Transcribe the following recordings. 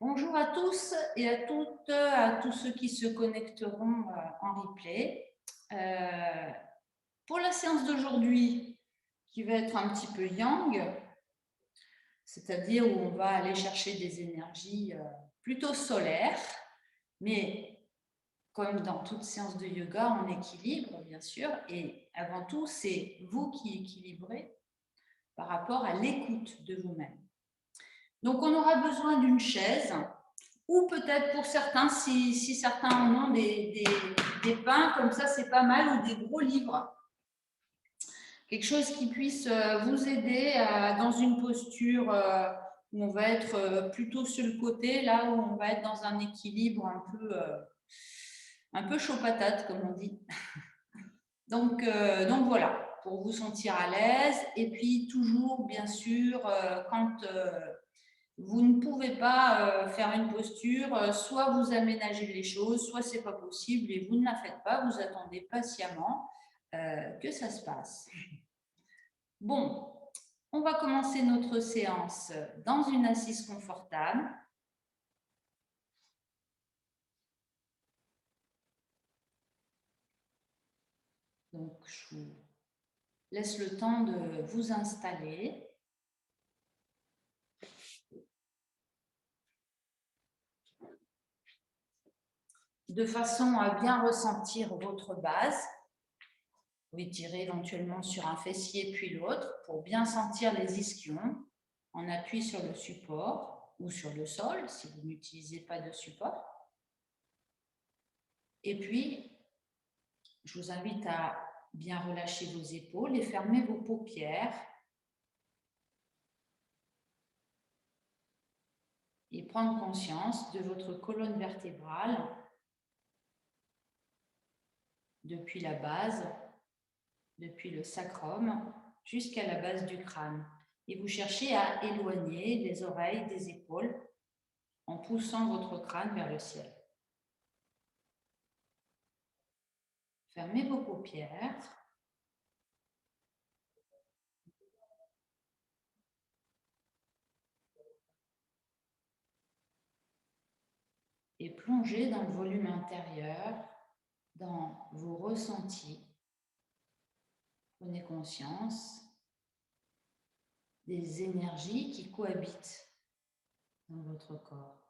Bonjour à tous et à toutes, à tous ceux qui se connecteront en replay. Pour la séance d'aujourd'hui, qui va être un petit peu yang, c'est-à-dire où on va aller chercher des énergies plutôt solaires, mais comme dans toute séance de yoga, en équilibre, bien sûr, et avant tout, c'est vous qui équilibrez par rapport à l'écoute de vous-même. Donc, on aura besoin d'une chaise, ou peut-être pour certains, si certains en ont des pains, comme ça c'est pas mal, ou des gros livres. Quelque chose qui puisse vous aider dans une posture où on va être plutôt sur le côté, là où on va être dans un équilibre un peu chaud patate, comme on dit. Donc voilà, pour vous sentir à l'aise. Et puis toujours, bien sûr, quand vous ne pouvez pas faire une posture, soit vous aménagez les choses, soit c'est pas possible et vous ne la faites pas, vous attendez patiemment que ça se passe. Bon, on va commencer notre séance dans une assise confortable. Donc, je vous laisse le temps de vous installer. De façon à bien ressentir votre base. Vous pouvez tirer éventuellement sur un fessier puis l'autre pour bien sentir les ischions. On appuie sur le support ou sur le sol si vous n'utilisez pas de support. Et puis, je vous invite à bien relâcher vos épaules et fermer vos paupières. Et prendre conscience de votre colonne vertébrale depuis la base, depuis le sacrum jusqu'à la base du crâne. Et vous cherchez à éloigner les oreilles des épaules en poussant votre crâne vers le ciel. Fermez vos paupières. Et plongez dans le volume intérieur, dans vos ressentis. Prenez conscience des énergies qui cohabitent dans votre corps.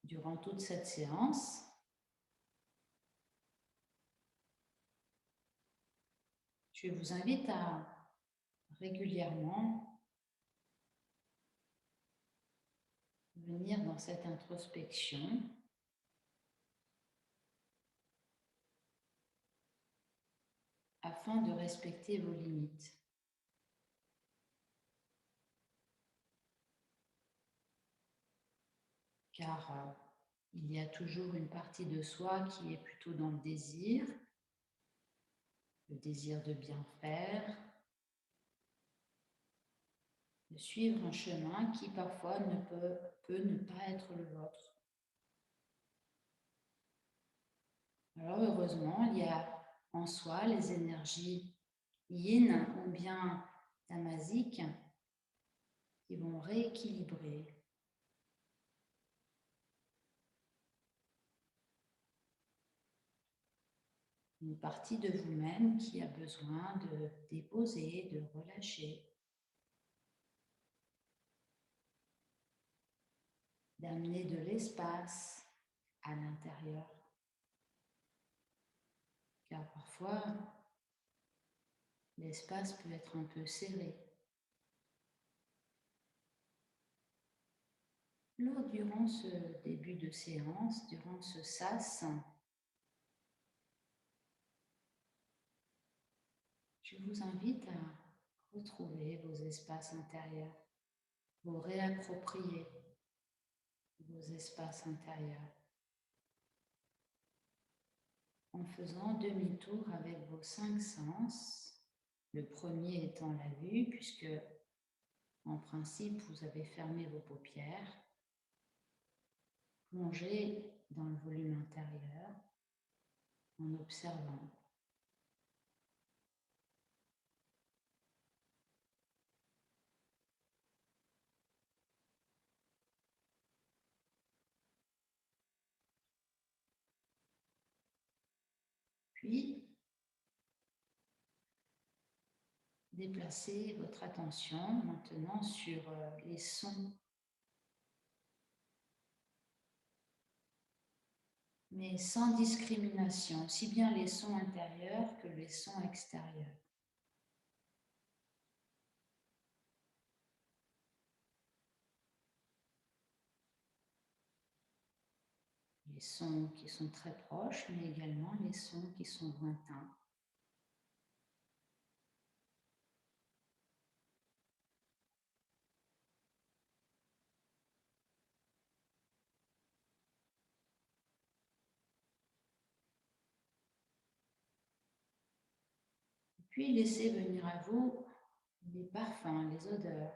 Durant toute cette séance, je vous invite à régulièrement venir dans cette introspection afin de respecter vos limites. Car il y a toujours une partie de soi qui est plutôt dans le désir de bien faire, de suivre un chemin qui parfois peut ne pas être le vôtre. Alors heureusement, il y a en soi les énergies yin ou bien tamasiques qui vont rééquilibrer une partie de vous-même qui a besoin de déposer, de relâcher, d'amener de l'espace à l'intérieur. Car parfois, l'espace peut être un peu serré. Durant ce début de séance, durant ce sas, je vous invite à retrouver vos espaces intérieurs, vous réapproprier vos espaces intérieurs en faisant demi-tour avec vos 5 sens, le premier étant la vue, puisque en principe vous avez fermé vos paupières, plongez dans le volume intérieur en observant. Puis, déplacez votre attention maintenant sur les sons, mais sans discrimination, aussi bien les sons intérieurs que les sons extérieurs. Les sons qui sont très proches, mais également les sons qui sont lointains. Puis laissez venir à vous les parfums, les odeurs.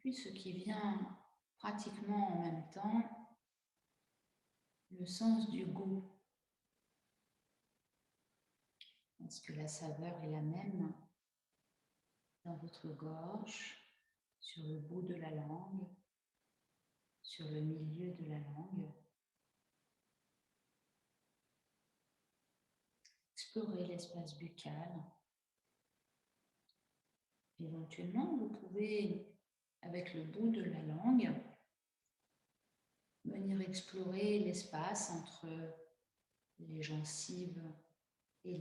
Puis ce qui vient pratiquement en même temps, le sens du goût. Est-ce que la saveur est la même dans votre gorge, sur le bout de la langue, sur le milieu de la langue? Explorez l'espace buccal. Éventuellement, vous pouvez, avec le bout de la langue, venir explorer l'espace entre les gencives et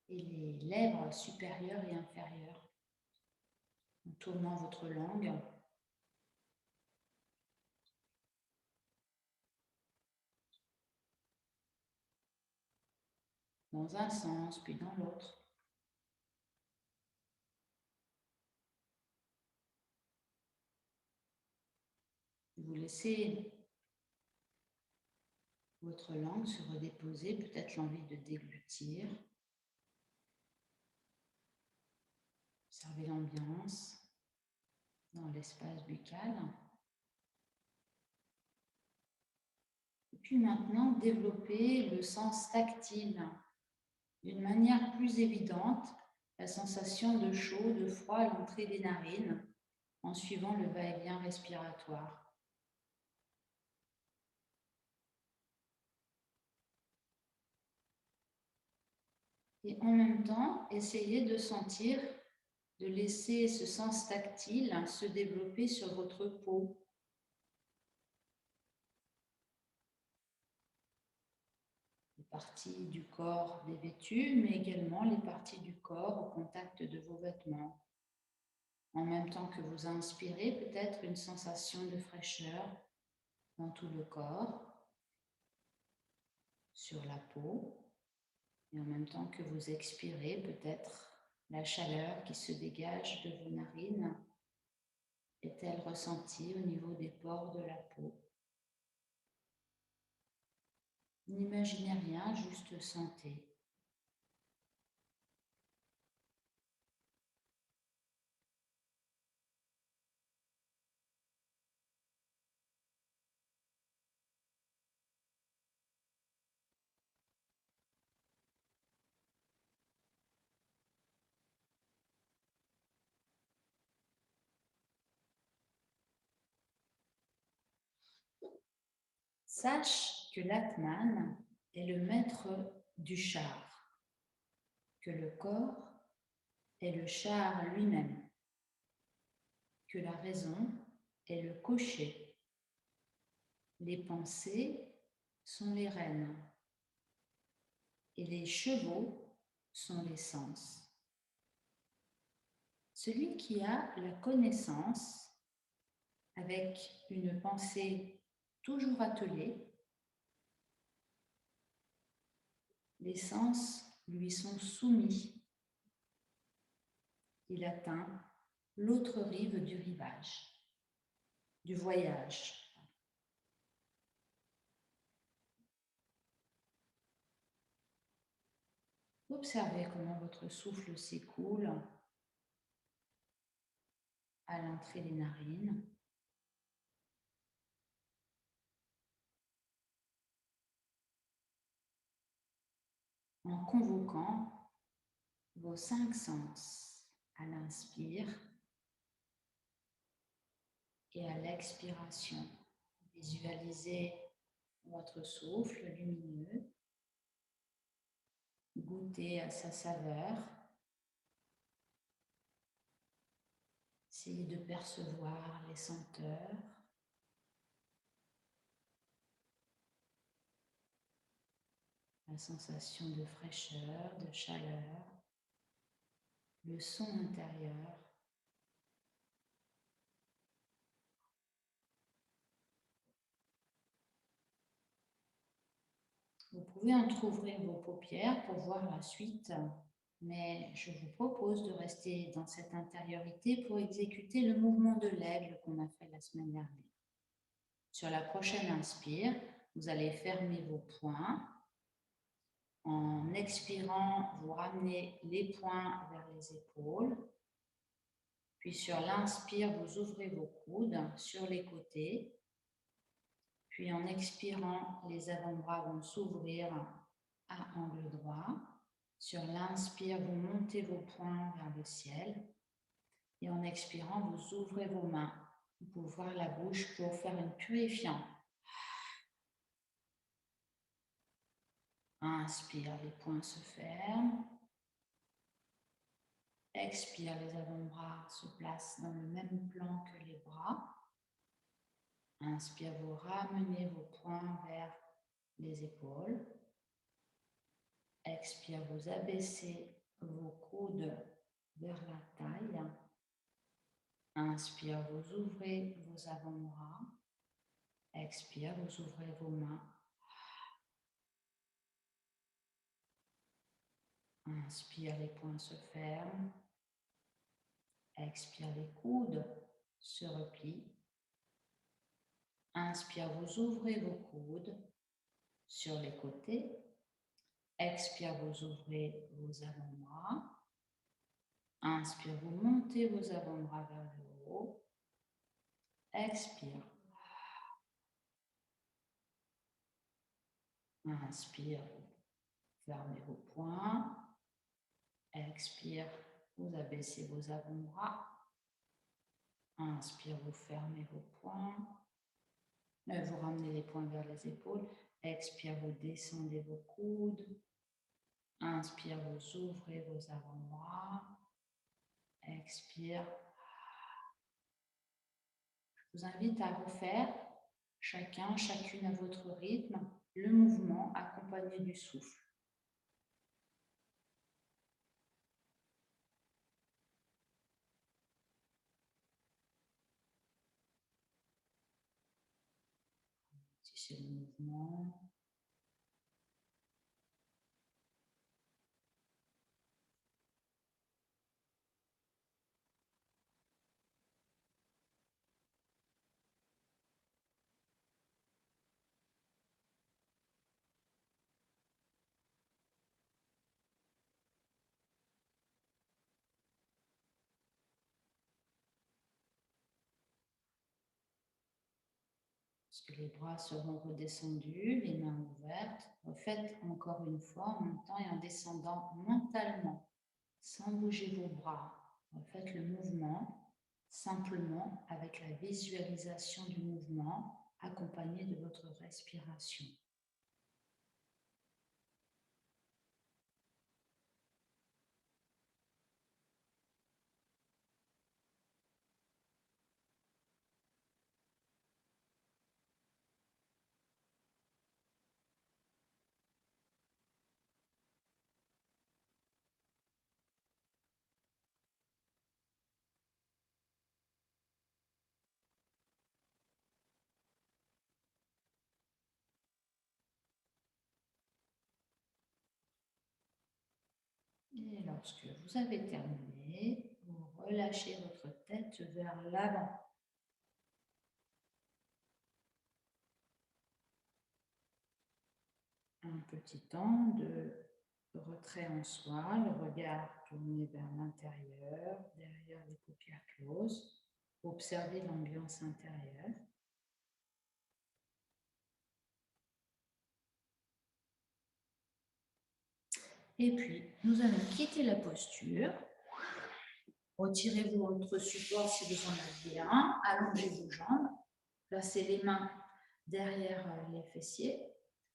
les lèvres supérieures et inférieures, en tournant votre langue dans un sens puis dans l'autre. Vous laissez votre langue se redéposer, peut-être l'envie de déglutir. Observez l'ambiance dans l'espace buccal. Et puis maintenant, développez le sens tactile. D'une manière plus évidente, la sensation de chaud, de froid à l'entrée des narines en suivant le va-et-vient respiratoire. Et en même temps, essayez de sentir, de laisser ce sens tactile se développer sur votre peau. Les parties du corps dévêtues, mais également les parties du corps au contact de vos vêtements. En même temps que vous inspirez, peut-être une sensation de fraîcheur dans tout le corps, sur la peau. Et en même temps que vous expirez, peut-être la chaleur qui se dégage de vos narines est-elle ressentie au niveau des pores de la peau? N'imaginez rien, juste sentez. Sache que l'Atman est le maître du char, que le corps est le char lui-même, que la raison est le cocher, les pensées sont les rênes et les chevaux sont les sens. Celui qui a la connaissance avec une pensée toujours attelé. Les sens lui sont soumis. Il atteint l'autre rive du rivage, du voyage. Observez comment votre souffle s'écoule à l'entrée des narines. En convoquant vos 5 sens à l'inspire et à l'expiration. Visualisez votre souffle lumineux, goûtez à sa saveur, essayez de percevoir les senteurs. La sensation de fraîcheur, de chaleur, le son intérieur. Vous pouvez entrouvrir vos paupières pour voir la suite, mais je vous propose de rester dans cette intériorité pour exécuter le mouvement de l'aigle qu'on a fait la semaine dernière. Sur la prochaine inspire, vous allez fermer vos poings. En expirant, vous ramenez les poings vers les épaules. Puis sur l'inspire, vous ouvrez vos coudes sur les côtés. Puis en expirant, les avant-bras vont s'ouvrir à angle droit. Sur l'inspire, vous montez vos poings vers le ciel. Et en expirant, vous ouvrez vos mains. Vous pouvez ouvrir la bouche pour faire une purifiant. Inspire, les poings se ferment. Expire, les avant-bras se placent dans le même plan que les bras. Inspire, vous ramenez vos poings vers les épaules. Expire, vous abaissez vos coudes vers la taille. Inspire, vous ouvrez vos avant-bras. Expire, vous ouvrez vos mains. Inspire, les poings se ferment. Expire, les coudes se replient. Inspire, vous ouvrez vos coudes sur les côtés. Expire, vous ouvrez vos avant-bras. Inspire, vous montez vos avant-bras vers le haut. Expire. Inspire, vous fermez vos poings. Expire, vous abaissez vos avant-bras. Inspire, vous fermez vos poings. Vous ramenez les poings vers les épaules. Expire, vous descendez vos coudes. Inspire, vous ouvrez vos avant-bras. Expire. Je vous invite à refaire chacune à votre rythme, le mouvement accompagné du souffle. Si c'est le mouvement. Lorsque les bras seront redescendus, les mains ouvertes, refaites encore une fois en montant et en descendant mentalement, sans bouger vos bras. Refaites le mouvement simplement avec la visualisation du mouvement accompagné de votre respiration. Et lorsque vous avez terminé, vous relâchez votre tête vers l'avant. Un petit temps de retrait en soi, le regard tourné vers l'intérieur, derrière les paupières closes. Observez l'ambiance intérieure. Et puis, nous allons quitter la posture. Retirez votre support si vous en avez un. Allongez vos jambes. Placez les mains derrière les fessiers.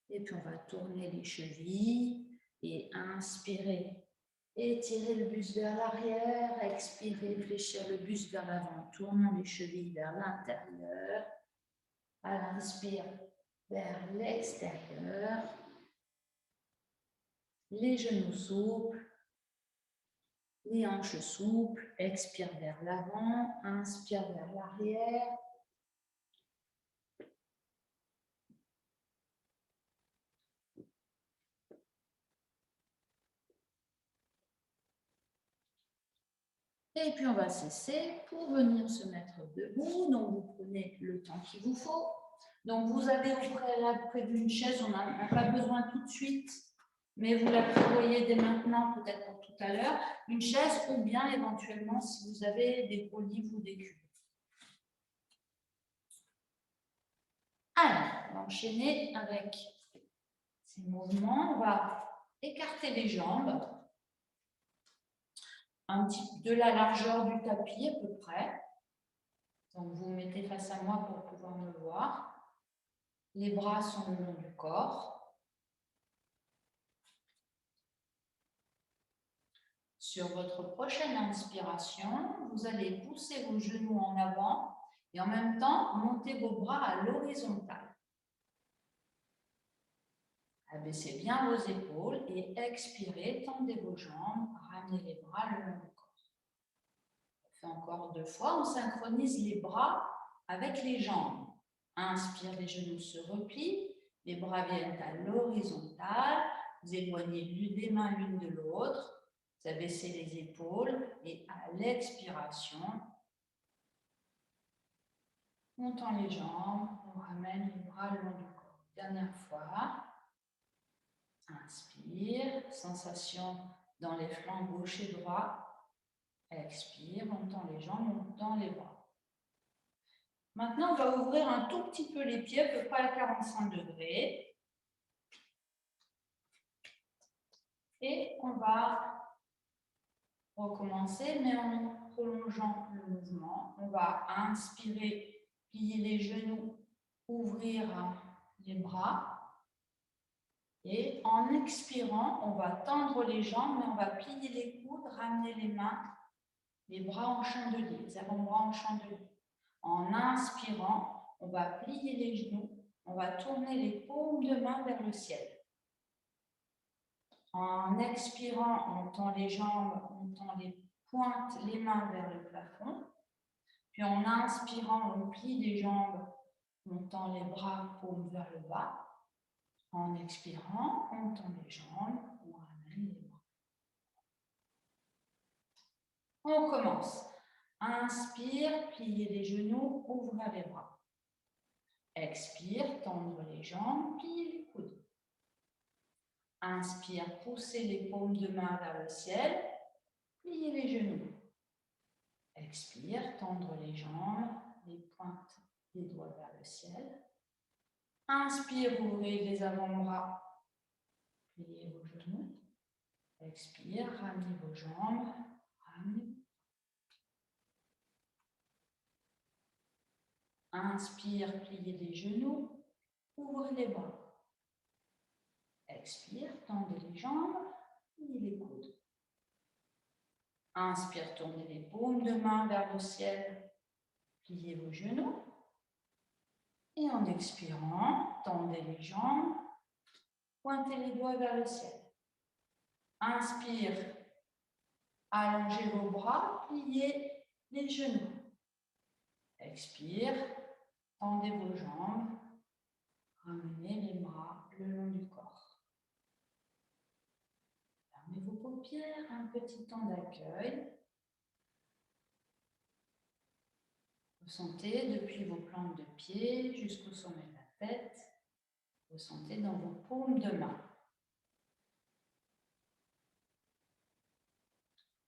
Et puis, on va tourner les chevilles et inspirer. Étirez le buste vers l'arrière. Expirez, fléchir le buste vers l'avant. Tournons les chevilles vers l'intérieur. À l'inspire, vers l'extérieur. Les genoux souples. Les hanches souples, expire vers l'avant, inspire vers l'arrière. Et puis on va cesser pour venir se mettre debout. Donc vous prenez le temps qu'il vous faut. Donc vous avez près d'une chaise, on n'a pas besoin tout de suite, mais vous la prévoyez dès maintenant, peut-être pour tout à l'heure, une chaise ou bien éventuellement si vous avez des gros livres ou des cubes. Alors, on va enchaîner avec ces mouvements. On va écarter les jambes. Un petit de la largeur du tapis à peu près. Donc vous vous mettez face à moi pour pouvoir me voir. Les bras sont le long du corps. Sur votre prochaine inspiration, vous allez pousser vos genoux en avant et en même temps monter vos bras à l'horizontale. Abaissez bien vos épaules et expirez, tendez vos jambes, ramenez les bras le long du corps. Encore 2 fois, on synchronise les bras avec les jambes. Inspire, les genoux se replient, les bras viennent à l'horizontale, vous éloignez des mains l'une de l'autre, vous abaissez les épaules et à l'expiration, on tend les jambes, on ramène les bras le long du corps. Dernière fois, inspire, sensation dans les flancs gauche et droit. Expire, on tend les jambes, on tend les bras. Maintenant, on va ouvrir un tout petit peu les pieds, à peu près à 45 degrés. Et on va recommencer, mais en prolongeant le mouvement. On va inspirer, plier les genoux, ouvrir les bras. Et en expirant, on va tendre les jambes, mais on va plier les coudes, ramener les mains, les bras en chandelier, les avant-bras en chandelier. En inspirant, on va plier les genoux, on va tourner les paumes de main vers le ciel. En expirant, on tend les jambes, on tend les pointes, les mains vers le plafond. Puis en inspirant, on plie les jambes, on tend les bras, paumes vers le bas. En expirant, on tend les jambes, on ramène les bras. On commence. Inspire, plier les genoux, ouvrir les bras. Expire, tendre les jambes, plier les coudes. Inspire, pousser les paumes de main vers le ciel, plier les genoux. Expire, tendre les jambes, les pointes des doigts vers le ciel. Inspire, ouvrez les avant-bras, pliez vos genoux. Expire, ramenez vos jambes, ramenez. Inspire, pliez les genoux, ouvrez les bras. Expire, tendez les jambes, pliez les coudes. Inspire, tournez les paumes de main vers le ciel, pliez vos genoux. Et en expirant, tendez les jambes, pointez les doigts vers le ciel. Inspire, allongez vos bras, pliez les genoux. Expire, tendez vos jambes, ramenez les bras le long du corps. Fermez vos paupières. paupières, un petit temps d'accueil. Ressentez depuis vos plantes de pied jusqu'au sommet de la tête. Ressentez dans vos paumes de main.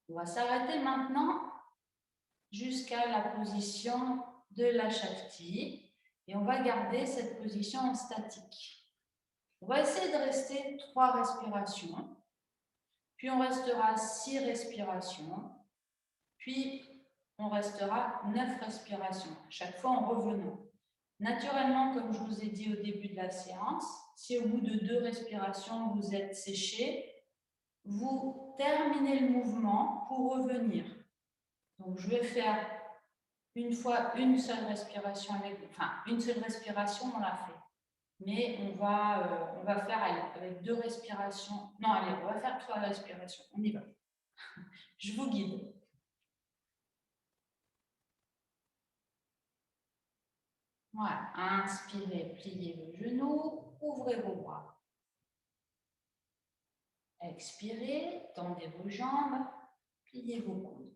On va s'arrêter maintenant jusqu'à la position de la Shakti et on va garder cette position en statique. On va essayer de rester 3 respirations, puis on restera 6 respirations, puis on restera 9 respirations, à chaque fois en revenant. Naturellement, comme je vous ai dit au début de la séance, si au bout de 2 respirations, vous êtes séché, vous terminez le mouvement pour revenir. Donc, je vais faire une seule respiration une seule respiration, on l'a fait. Mais on va faire avec 2 respirations. Non, allez, on va faire 3 respirations. On y va. Je vous guide. Voilà. Inspirez, pliez vos genoux, ouvrez vos bras. Expirez, tendez vos jambes, pliez vos coudes.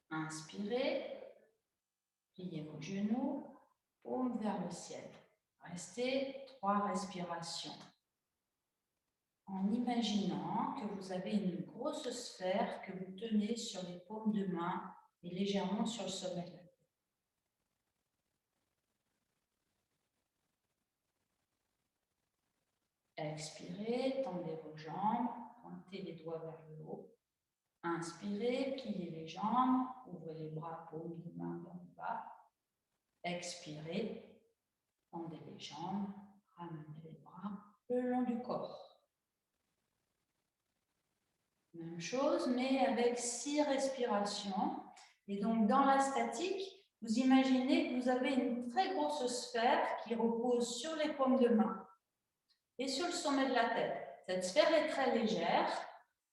Inspirez, pliez vos genoux, paume vers le ciel. Restez 3 respirations. En imaginant que vous avez une grosse sphère que vous tenez sur les paumes de main et légèrement sur le sommet de la tête. Expirez, tendez vos jambes, pointez les doigts vers le haut. Inspirez, pliez les jambes, ouvrez les bras, paumes de main vers le bas. Expirez, tendez les jambes, ramenez les bras le long du corps. Même chose, mais avec 6 respirations. Et donc, dans la statique, vous imaginez que vous avez une très grosse sphère qui repose sur les paumes de main et sur le sommet de la tête. Cette sphère est très légère,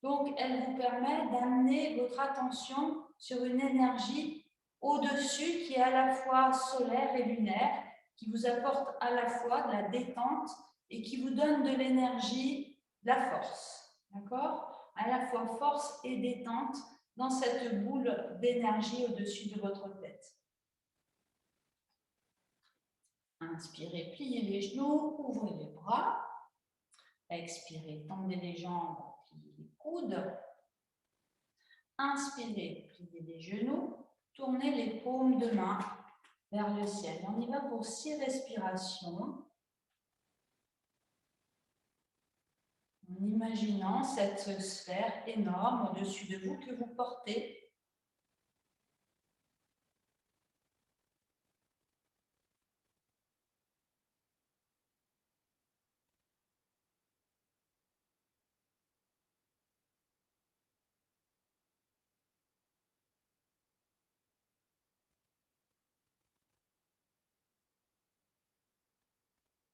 donc elle vous permet d'amener votre attention sur une énergie au-dessus qui est à la fois solaire et lunaire, qui vous apporte à la fois de la détente et qui vous donne de l'énergie, de la force. D'accord ? À la fois force et détente dans cette boule d'énergie au-dessus de votre tête. Inspirez, pliez les genoux, ouvrez les bras. Expirez, tendez les jambes, pliez les coudes. Inspirez, pliez les genoux, tournez les paumes de main vers le ciel. On y va pour 6 respirations. En imaginant cette sphère énorme au-dessus de vous que vous portez.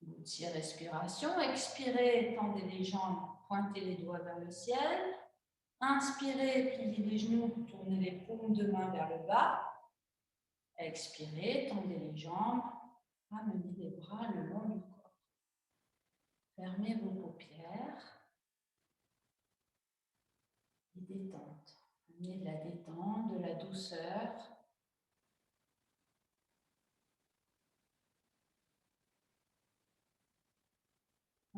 Bout de 6 respirations. Expirez, tendez les jambes, pointez les doigts vers le ciel. Inspirez, pliez les genoux, tournez les paumes de main vers le bas. Expirez, tendez les jambes, ramenez les bras le long du corps. Fermez vos paupières et détente. Amenez de la détente, de la douceur.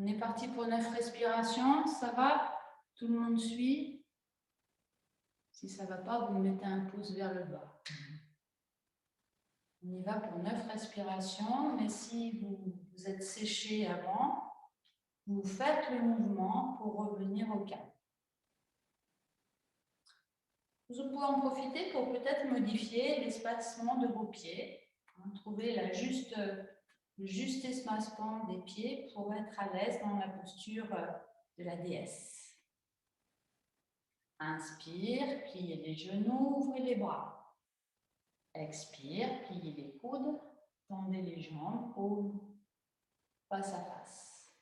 On est parti pour 9 respirations, ça va? Tout le monde suit? Si ça ne va pas, vous mettez un pouce vers le bas. On y va pour 9 respirations, mais si vous êtes séché avant, vous faites le mouvement pour revenir au calme. Vous pouvez en profiter pour peut-être modifier l'espacement de vos pieds, trouver le juste espacement des pieds pour être à l'aise dans la posture de la déesse. Inspire, pliez les genoux, ouvrez les bras. Expire, pliez les coudes, tendez les jambes, paumes face à face.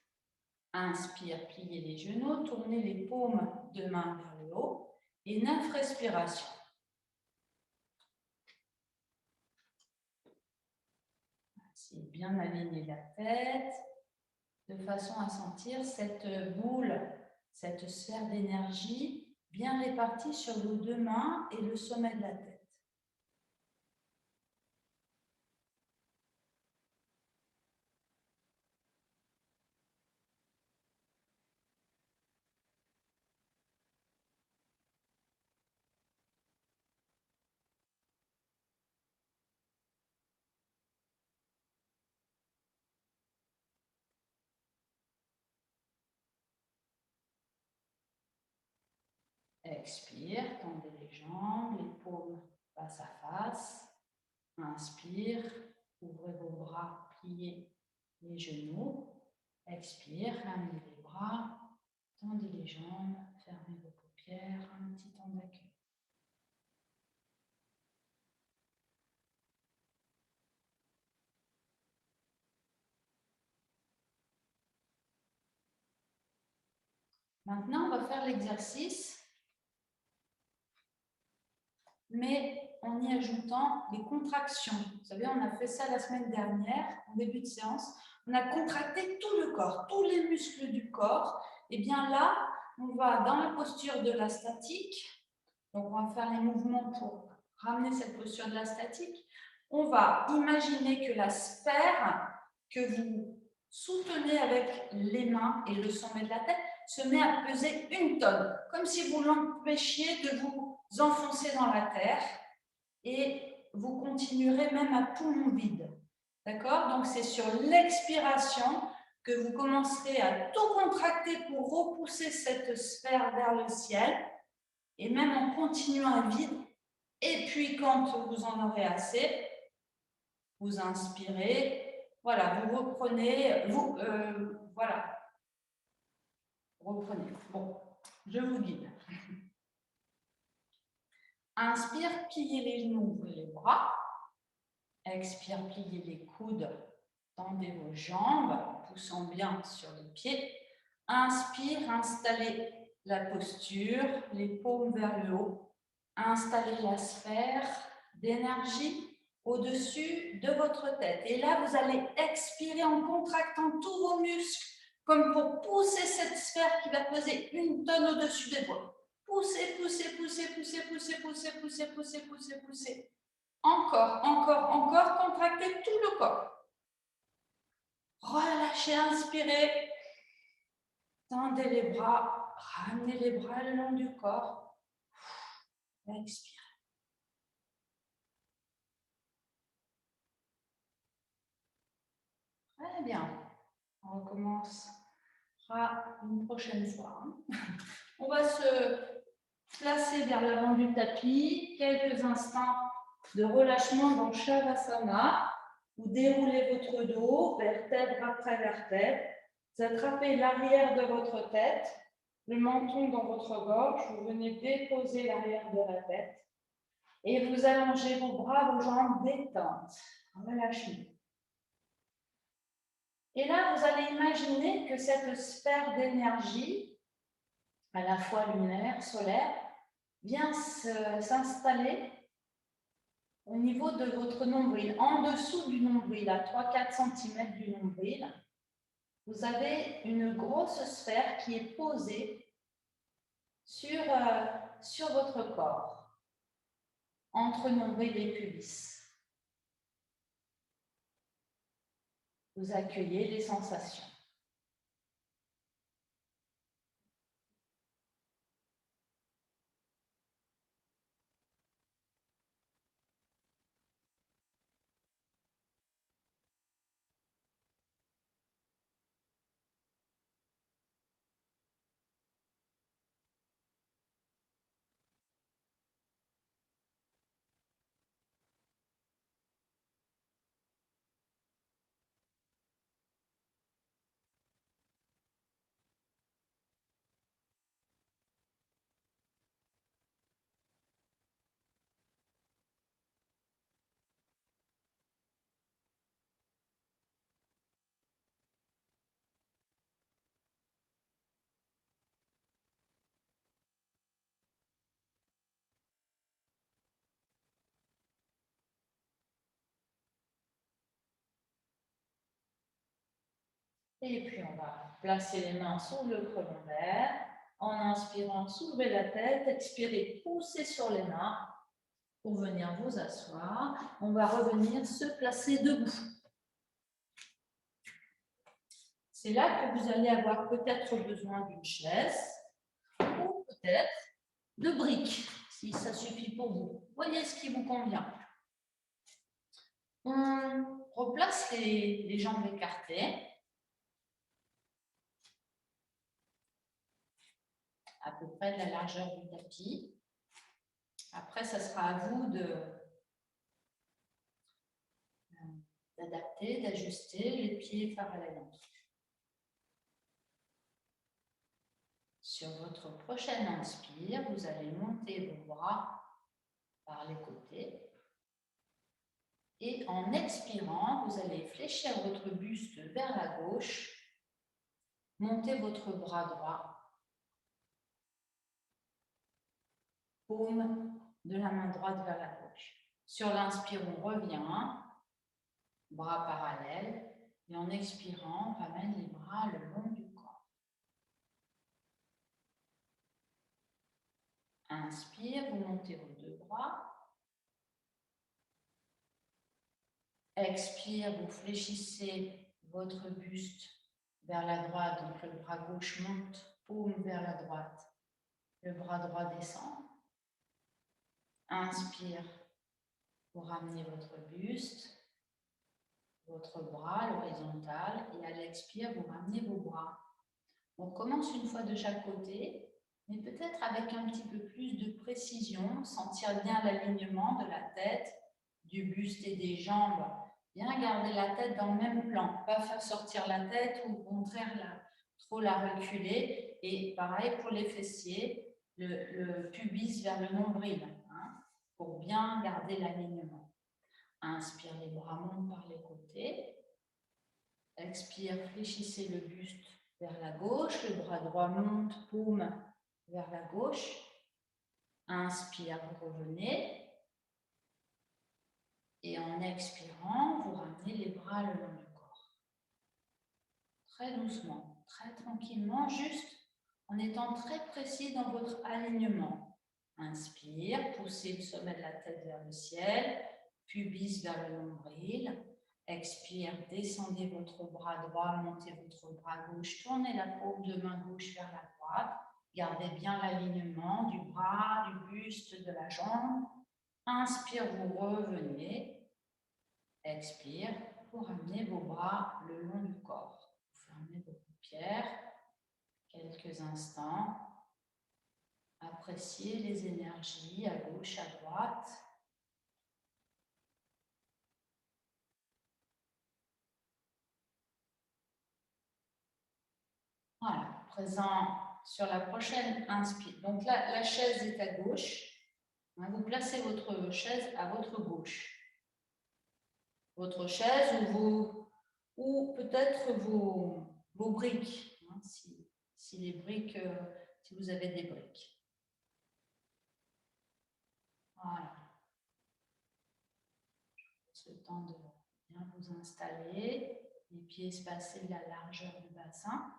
Inspire, pliez les genoux, tournez les paumes de main vers le haut et 9 respirations. Ainsi, bien aligner la tête de façon à sentir cette boule, cette sphère d'énergie bien répartie sur vos deux mains et le sommet de la tête. Expire, tendez les jambes, les paumes face à face. Inspire, ouvrez vos bras, pliez les genoux. Expire, ramenez les bras, tendez les jambes, fermez vos paupières, un petit temps d'accueil. Maintenant, on va faire l'exercice, mais en y ajoutant les contractions. Vous savez, on a fait ça la semaine dernière, en début de séance. On a contracté tout le corps, tous les muscles du corps. Et bien là, on va dans la posture de la statique. Donc, on va faire les mouvements pour ramener cette posture de la statique. On va imaginer que la sphère que vous soutenez avec les mains et le sommet de la tête se met à peser 1 tonne, comme si vous l'empêchiez de vous enfoncer dans la terre et vous continuerez même à poumon vide. D'accord? Donc, c'est sur l'expiration que vous commencerez à tout contracter pour repousser cette sphère vers le ciel et même en continuant à vide. Et puis, quand vous en aurez assez, vous inspirez. Voilà, vous reprenez, voilà, reprenez. Bon, je vous guide. Inspire, pliez les genoux, ouvrez les bras. Expire, pliez les coudes, tendez vos jambes en poussant bien sur les pieds. Inspire, installez la posture, les paumes vers le haut. Installez la sphère d'énergie au-dessus de votre tête. Et là, vous allez expirer en contractant tous vos muscles, comme pour pousser cette sphère qui va peser 1 tonne au-dessus des doigts. Poussez, poussez, poussez, poussez, poussez, poussez, poussez, poussez, poussez, poussez. Encore, encore, encore, contractez tout le corps. Relâchez, inspirez. Tendez les bras, ramenez les bras le long du corps. Expirez. Très bien. On recommence une prochaine fois. On va se placer vers l'avant du tapis. Quelques instants de relâchement dans Shavasana. Vous déroulez votre dos, vertèbre après vertèbre. Vous attrapez l'arrière de votre tête, le menton dans votre gorge. Vous venez déposer l'arrière de la tête. Et vous allongez vos bras, vos jambes détentes. Relâchez. Et là, vous allez imaginer que cette sphère d'énergie, à la fois lunaire, solaire, vient s'installer au niveau de votre nombril, en dessous du nombril, à 3-4 cm du nombril. Vous avez une grosse sphère qui est posée sur votre corps, entre nombril et pubis. Vous accueillez les sensations. Et puis, on va placer les mains sur le creux lombaire. En inspirant, soulevez la tête. Expirez, poussez sur les mains pour venir vous asseoir. On va revenir se placer debout. C'est là que vous allez avoir peut-être besoin d'une chaise ou peut-être de briques, si ça suffit pour vous. Voyez ce qui vous convient. On replace les jambes écartées. À peu près de la largeur du tapis. Après, ça sera à vous d'adapter, d'ajuster les pieds parallèlement. Sur votre prochaine inspire, vous allez monter vos bras par les côtés. Et en expirant, vous allez fléchir votre buste vers la gauche, monter votre bras droit, paume de la main droite vers la gauche. Sur l'inspire, on revient, bras parallèles, et en expirant, on ramène les bras le long du corps. Inspire, vous montez vos deux bras. Expire, vous fléchissez votre buste vers la droite, donc le bras gauche monte, paume vers la droite, le bras droit descend. Inspire, vous ramenez votre buste, votre bras à l'horizontale, et à l'expire, vous ramenez vos bras. On commence une fois de chaque côté, mais peut-être avec un petit peu plus de précision, sentir bien l'alignement de la tête, du buste et des jambes. Bien garder la tête dans le même plan, pas faire sortir la tête ou au contraire trop la reculer. Et pareil pour les fessiers, le pubis vers le nombril, pour bien garder l'alignement. Inspire, les bras montent par les côtés. Expire, fléchissez le buste vers la gauche, le bras droit monte, paume vers la gauche. Inspire, vous revenez. Et en expirant, vous ramenez les bras le long du corps. Très doucement, très tranquillement, juste en étant très précis dans votre alignement. Inspire, poussez le sommet de la tête vers le ciel, pubis vers le nombril. Expire, descendez votre bras droit, montez votre bras gauche, tournez la paume de main gauche vers la droite. Gardez bien l'alignement du bras, du buste, de la jambe. Inspire, vous revenez. Expire, vous ramenez vos bras le long du corps. Vous fermez vos paupières quelques instants. Appréciez les énergies à gauche, à droite. Voilà, présent sur la prochaine inspire. Donc là, la chaise est à gauche. Vous placez votre chaise à votre gauche. Votre chaise ou peut-être vos briques, si les briques, si vous avez des briques. Voilà. Je vous laisse le temps de bien vous installer, les pieds espacés de la largeur du bassin.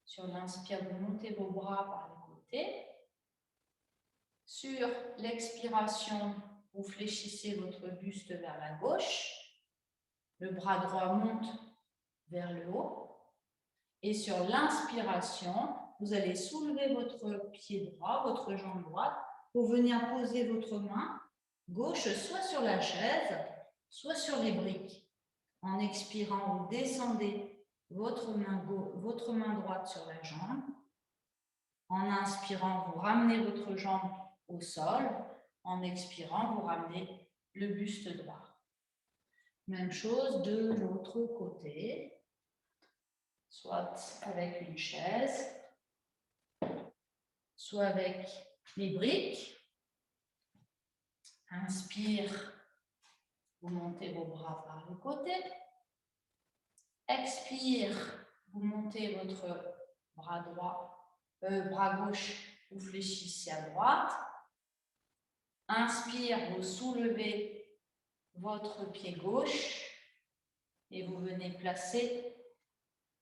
Sur l'inspire, vous montez vos bras par les côtés. Sur l'expiration, vous fléchissez votre buste vers la gauche. Le bras droit monte vers le haut. Et sur l'inspiration, vous allez soulever votre pied droit, votre jambe droite, pour venir poser votre main gauche soit sur la chaise, soit sur les briques. En expirant, vous descendez votre main droite sur la jambe. En inspirant, vous ramenez votre jambe au sol. En expirant, vous ramenez le buste droit. Même chose de l'autre côté, soit avec une chaise, soit avec les briques. Inspire, vous montez vos bras par les côtés. Expire, vous montez votre bras gauche, vous fléchissez à droite. Inspire, vous soulevez votre pied gauche et vous venez placer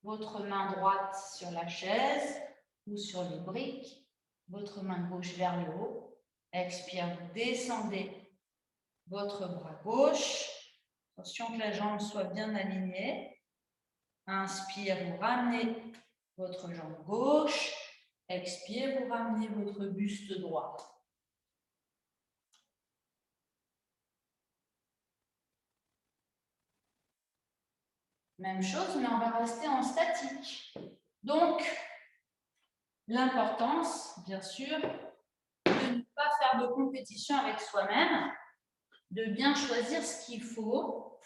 votre main droite sur la chaise ou sur les briques, votre main gauche vers le haut. Expire, vous descendez votre bras gauche. Attention que la jambe soit bien alignée. Inspire, vous ramenez votre jambe gauche. Expire, vous ramenez votre buste droit. Même chose, mais on va rester en statique. Donc, l'importance, bien sûr, de ne pas faire de compétition avec soi-même, de bien choisir ce qu'il faut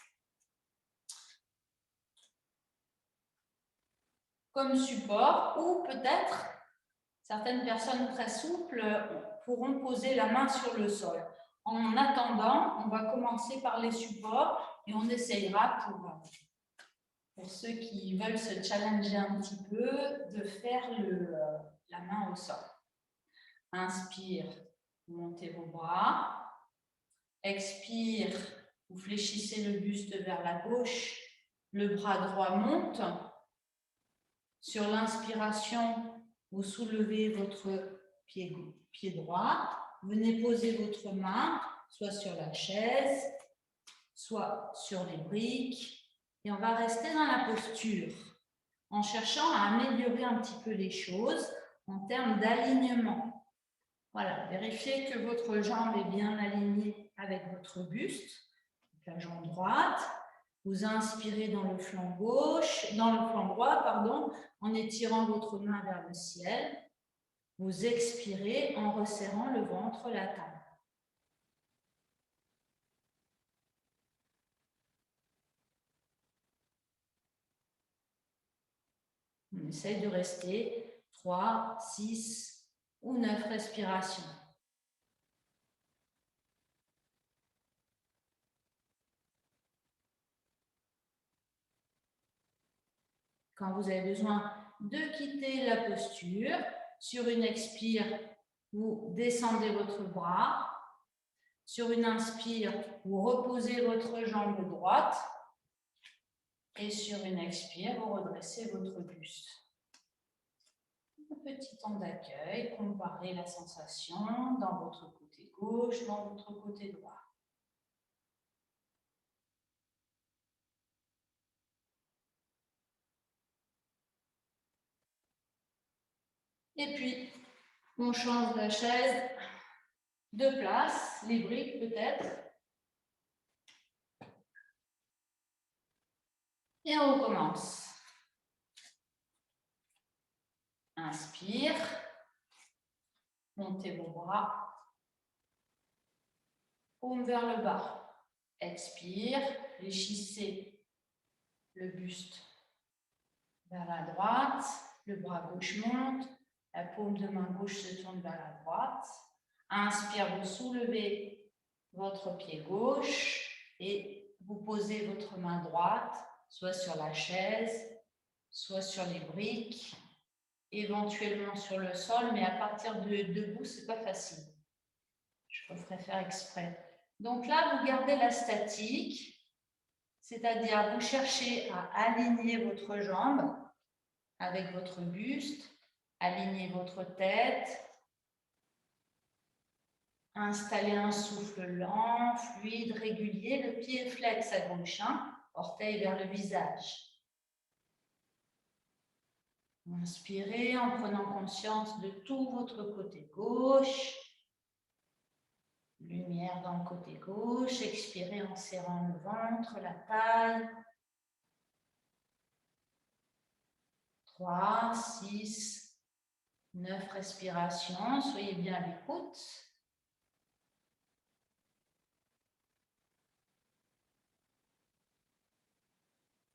comme support, ou peut-être, certaines personnes très souples pourront poser la main sur le sol. En attendant, on va commencer par les supports et on essayera pour ceux qui veulent se challenger un petit peu, de faire la main au sol. Inspire, montez vos bras. Expire, vous fléchissez le buste vers la gauche, le bras droit monte. Sur l'inspiration, vous soulevez votre pied droit. Venez poser votre main, soit sur la chaise, soit sur les briques. Et on va rester dans la posture, en cherchant à améliorer un petit peu les choses en termes d'alignement. Voilà, vérifiez que votre jambe est bien alignée avec votre buste, la jambe droite. Vous inspirez dans le flanc gauche, dans le flanc droit, pardon, en étirant votre main vers le ciel. Vous expirez en resserrant le ventre, la taille. On essaye de rester 3, 6 ou 9 respirations. Quand vous avez besoin de quitter la posture, sur une expire, vous descendez votre bras. Sur une inspire, vous reposez votre jambe droite. Et sur une expire, vous redressez votre buste. Un petit temps d'accueil, comparez la sensation dans votre côté gauche, dans votre côté droit. Et puis, on change la chaise de place, les briques peut-être. Et on recommence. Inspire. Montez vos bras. Paume vers le bas. Expire. Fléchissez le buste vers la droite. Le bras gauche monte. La paume de main gauche se tourne vers la droite. Inspire, vous soulevez votre pied gauche et vous posez votre main droite, soit sur la chaise, soit sur les briques, éventuellement sur le sol, mais à partir de debout, ce n'est pas facile. Je ferai faire exprès. Donc là, vous gardez la statique, c'est-à-dire vous cherchez à aligner votre jambe avec votre buste, aligner votre tête, installer un souffle lent, fluide, régulier. Le pied flex à gauche, orteil vers le visage. Inspirez en prenant conscience de tout votre côté gauche. Lumière dans le côté gauche. Expirez en serrant le ventre, la taille. 3, 6, 9 respirations. Soyez bien à l'écoute.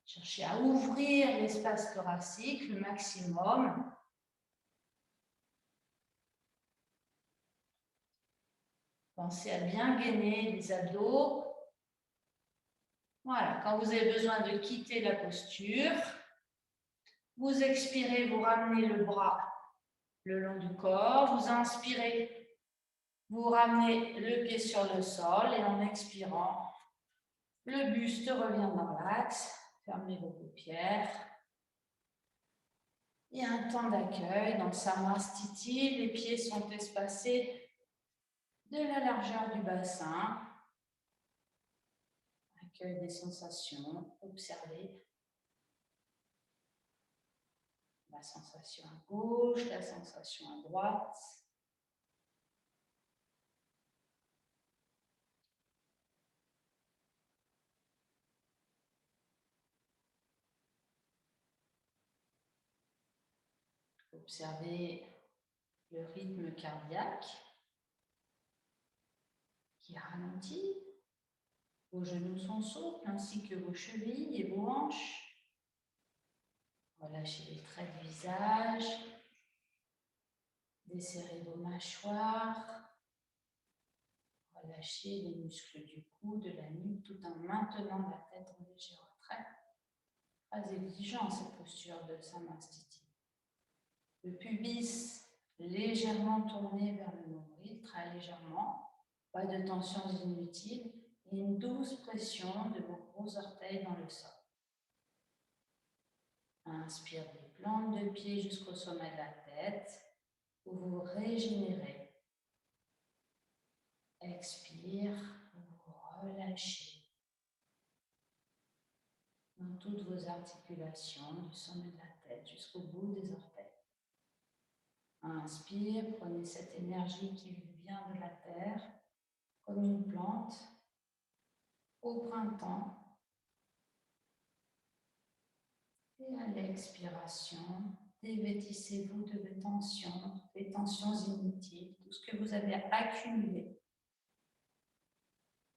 Cherchez à ouvrir l'espace thoracique le maximum. Pensez à bien gainer les abdos. Voilà, quand vous avez besoin de quitter la posture, vous expirez, vous ramenez le bras le long du corps. Vous inspirez, vous ramenez le pied sur le sol et en expirant, le buste revient dans l'axe. Fermez vos paupières. Et un temps d'accueil dans le Samastiti. Les pieds sont espacés de la largeur du bassin. Accueil des sensations, observez la sensation à gauche, la sensation à droite. Observez le rythme cardiaque qui ralentit. Vos genoux sont souples ainsi que vos chevilles et vos hanches. Relâchez les traits du visage. Desserrez vos mâchoires. Relâchez les muscles du cou, de la nuque, tout en maintenant la tête en léger retrait. Très exigeant cette posture de Samastiti. Le pubis légèrement tourné vers le nombril, très légèrement. Pas de tensions inutiles et une douce pression de vos gros orteils dans le sol. Inspire des plantes de pied jusqu'au sommet de la tête. Vous vous régénérez. Expire, vous vous relâchez dans toutes vos articulations, du sommet de la tête jusqu'au bout des orteils. Inspire, prenez cette énergie qui vient de la terre, comme une plante, au printemps. Et à l'expiration, dévêtissez-vous de les tensions inutiles, tout ce que vous avez accumulé,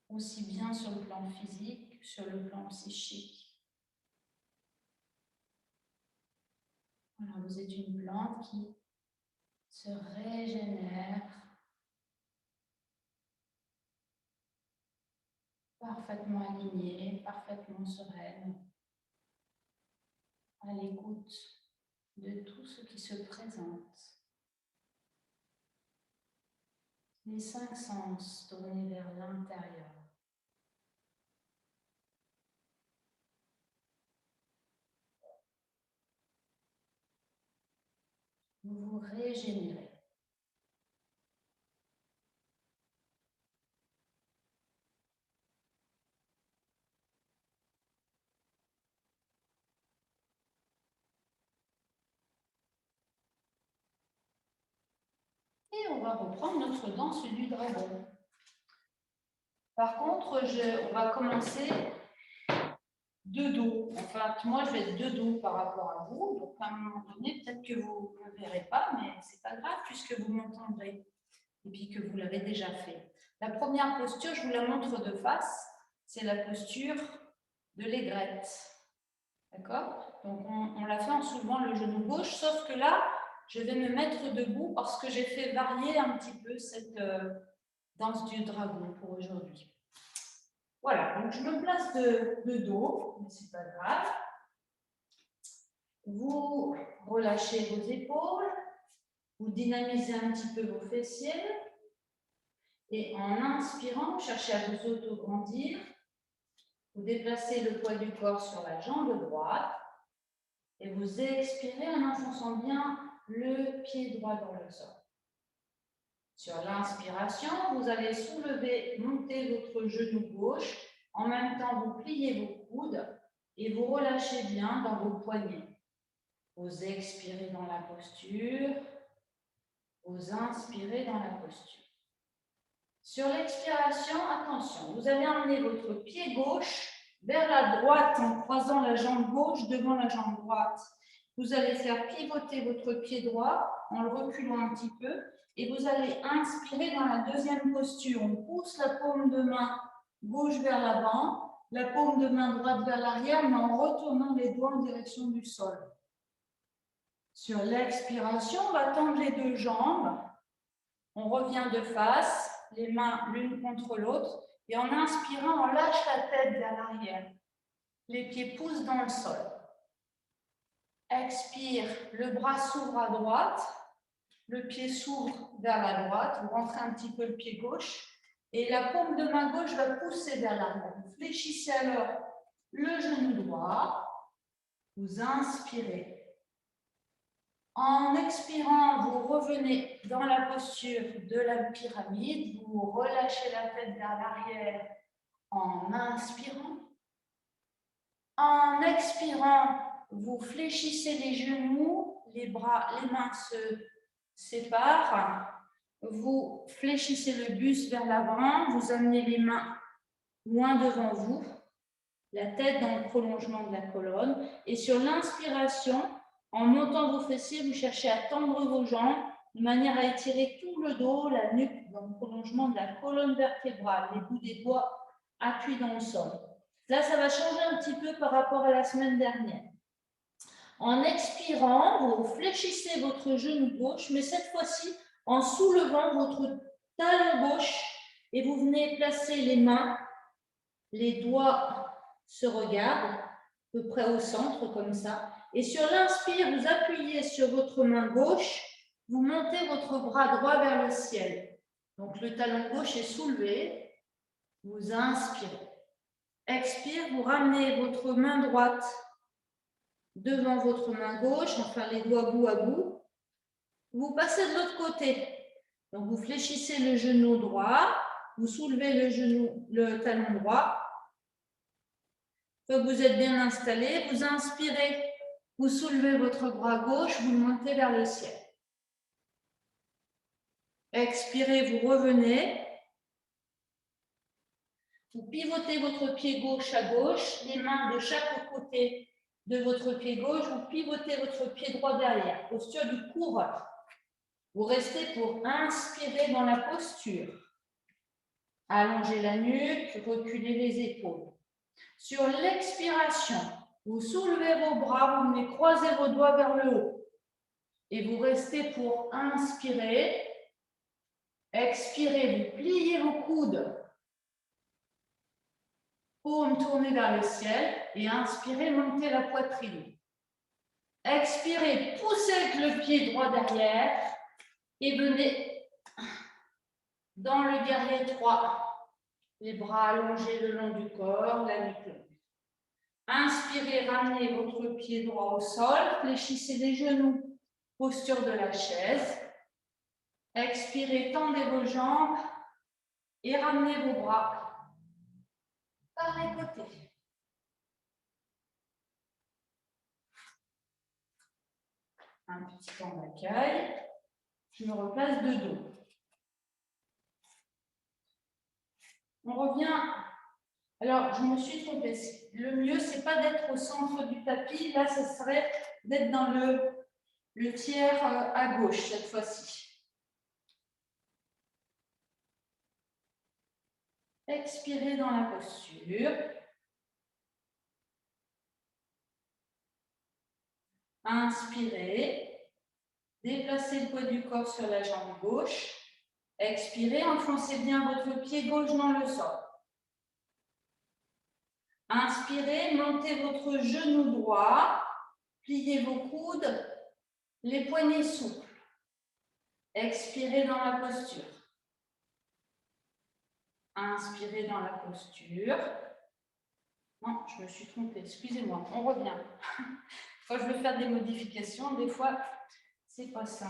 aussi bien sur le plan physique que sur le plan psychique. Voilà, vous êtes une plante qui se régénère parfaitement alignée, parfaitement sereine, à l'écoute de tout ce qui se présente. Les 5 sens tournés vers l'intérieur. Vous vous régénérez. Et on va reprendre notre danse du dragon. Par contre, on va commencer de dos. Enfin, moi, je vais être de dos par rapport à vous. Donc, à un moment donné, peut-être que vous ne le verrez pas, mais ce n'est pas grave puisque vous m'entendrez et puis que vous l'avez déjà fait. La première posture, je vous la montre de face, c'est la posture de l'aigrette. D'accord? Donc, on la fait en soulevant le genou gauche, sauf que là, je vais me mettre debout parce que j'ai fait varier un petit peu cette danse du dragon pour aujourd'hui. Voilà, donc je me place de dos, mais ce n'est pas grave. Vous relâchez vos épaules, vous dynamisez un petit peu vos fessiers et en inspirant, vous cherchez à vous auto-grandir. Vous déplacez le poids du corps sur la jambe droite et vous expirez en enfonçant bien le pied droit dans le sol. Sur l'inspiration, vous allez soulever, monter votre genou gauche. En même temps, vous pliez vos coudes et vous relâchez bien dans vos poignets. Vous expirez dans la posture. Vous inspirez dans la posture. Sur l'expiration, attention, vous allez emmener votre pied gauche vers la droite en croisant la jambe gauche devant la jambe droite. Vous allez faire pivoter votre pied droit en le reculant un petit peu et vous allez inspirer dans la deuxième posture. On pousse la paume de main gauche vers l'avant, la paume de main droite vers l'arrière, mais en retournant les doigts en direction du sol. Sur l'expiration, on va tendre les deux jambes. On revient de face, les mains l'une contre l'autre, et en inspirant, on lâche la tête vers l'arrière. Les pieds poussent dans le sol. Expire, le bras s'ouvre à droite, le pied s'ouvre vers la droite, vous rentrez un petit peu le pied gauche, et la paume de main gauche va pousser vers l'arrière. Vous fléchissez alors le genou droit, vous inspirez. En expirant, vous revenez dans la posture de la pyramide. Vous relâchez la tête vers l'arrière en inspirant. En expirant, vous fléchissez les genoux, les bras, les mains se séparent. Vous fléchissez le buste vers l'avant, vous amenez les mains loin devant vous, la tête dans le prolongement de la colonne. Et sur l'inspiration, en montant vos fessiers, vous cherchez à tendre vos jambes de manière à étirer tout le dos, la nuque dans le prolongement de la colonne vertébrale. Les bouts des doigts appuient dans le sol. Là, ça va changer un petit peu par rapport à la semaine dernière. En expirant, vous fléchissez votre genou gauche, mais cette fois-ci en soulevant votre talon gauche et vous venez placer les mains, les doigts se regardent, à peu près au centre comme ça. Et sur l'inspire, vous appuyez sur votre main gauche, vous montez votre bras droit vers le ciel. Donc le talon gauche est soulevé, vous inspirez. Expire, vous ramenez votre main droite devant votre main gauche, enfin les doigts bout à bout. Vous passez de l'autre côté. Donc vous fléchissez le genou droit, vous soulevez le talon droit. Une fois que vous êtes bien installé, vous inspirez, vous soulevez votre bras gauche, vous le montez vers le ciel. Expirez, vous revenez. Vous pivotez votre pied gauche à gauche, les mains de chaque côté de votre pied gauche, vous pivotez votre pied droit derrière, posture du coureur. Vous restez pour inspirer dans la posture. Allongez la nuque, reculez les épaules. Sur l'expiration, vous soulevez vos bras, vous venez croiser vos doigts vers le haut. Et vous restez pour inspirer. Expirez, vous pliez vos coudes. Paume tournée vers le ciel. Et inspirez, montez la poitrine. Expirez, poussez avec le pied droit derrière. Et venez dans le guerrier 3. Les bras allongés le long du corps, la nuque longue. Inspirez, ramenez votre pied droit au sol, fléchissez les genoux, posture de la chaise. Expirez, tendez vos jambes et ramenez vos bras par les côtés. Un petit temps d'accueil. Je me replace de dos. On revient. Alors, je me suis trompée. Le mieux, ce n'est pas d'être au centre du tapis. Là, ce serait d'être dans le tiers à gauche cette fois-ci. Expirez dans la posture. Inspirez. Déplacez le poids du corps sur la jambe gauche. Expirez, enfoncez bien votre pied gauche dans le sol. Inspirez, montez votre genou droit. Pliez vos coudes, les poignets souples. Expirez dans la posture. Inspirez dans la posture. Non, je me suis trompée, excusez-moi, on revient. Quand je veux faire des modifications, des fois, c'est pas ça.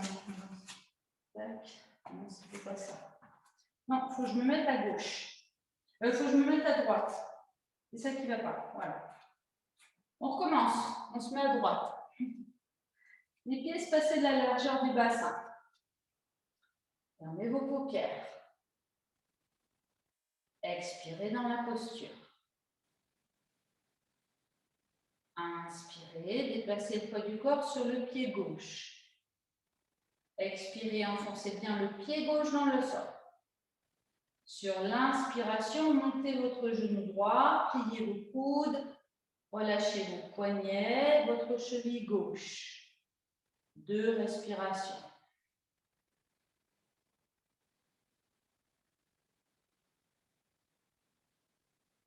Tac. Non, c'était pas ça. Non, il faut que je me mette à gauche. Il faut que je me mette à droite. C'est ça qui ne va pas. Voilà. On recommence. On se met à droite. Les pieds espacés de la largeur du bassin. Fermez vos paupières. Expirez dans la posture. Inspirez, déplacez le poids du corps sur le pied gauche. Expirez, enfoncez bien le pied gauche dans le sol. Sur l'inspiration, montez votre genou droit, pliez vos coudes, relâchez vos poignets, votre cheville gauche. 2 respirations.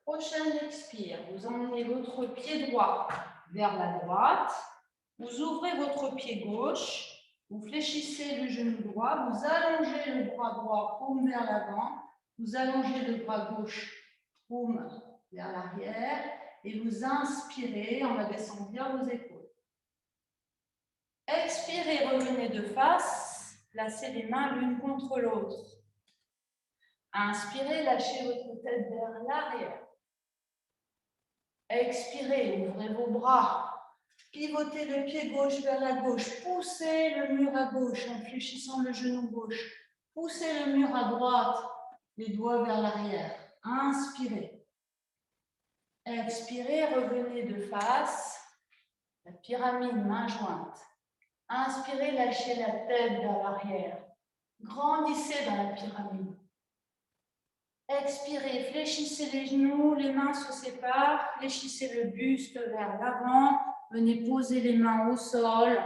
Prochaine expire, vous emmenez votre pied droit vers la droite, vous ouvrez votre pied gauche, vous fléchissez le genou droit, vous allongez le bras droit, paume vers l'avant, vous allongez le bras gauche, paume vers l'arrière, et vous inspirez en abaissant bien vos épaules. Expirez, revenez de face. Placez les mains l'une contre l'autre. Inspirez, lâchez votre tête vers l'arrière. Expirez, ouvrez vos bras. Pivotez le pied gauche vers la gauche. Poussez le mur à gauche en fléchissant le genou gauche. Poussez le mur à droite, les doigts vers l'arrière. Inspirez. Expirez, revenez de face. La pyramide, main jointe. Inspirez, lâchez la tête vers l'arrière. Grandissez dans la pyramide. Expirez, fléchissez les genoux, les mains se séparent, fléchissez le buste vers l'avant, venez poser les mains au sol,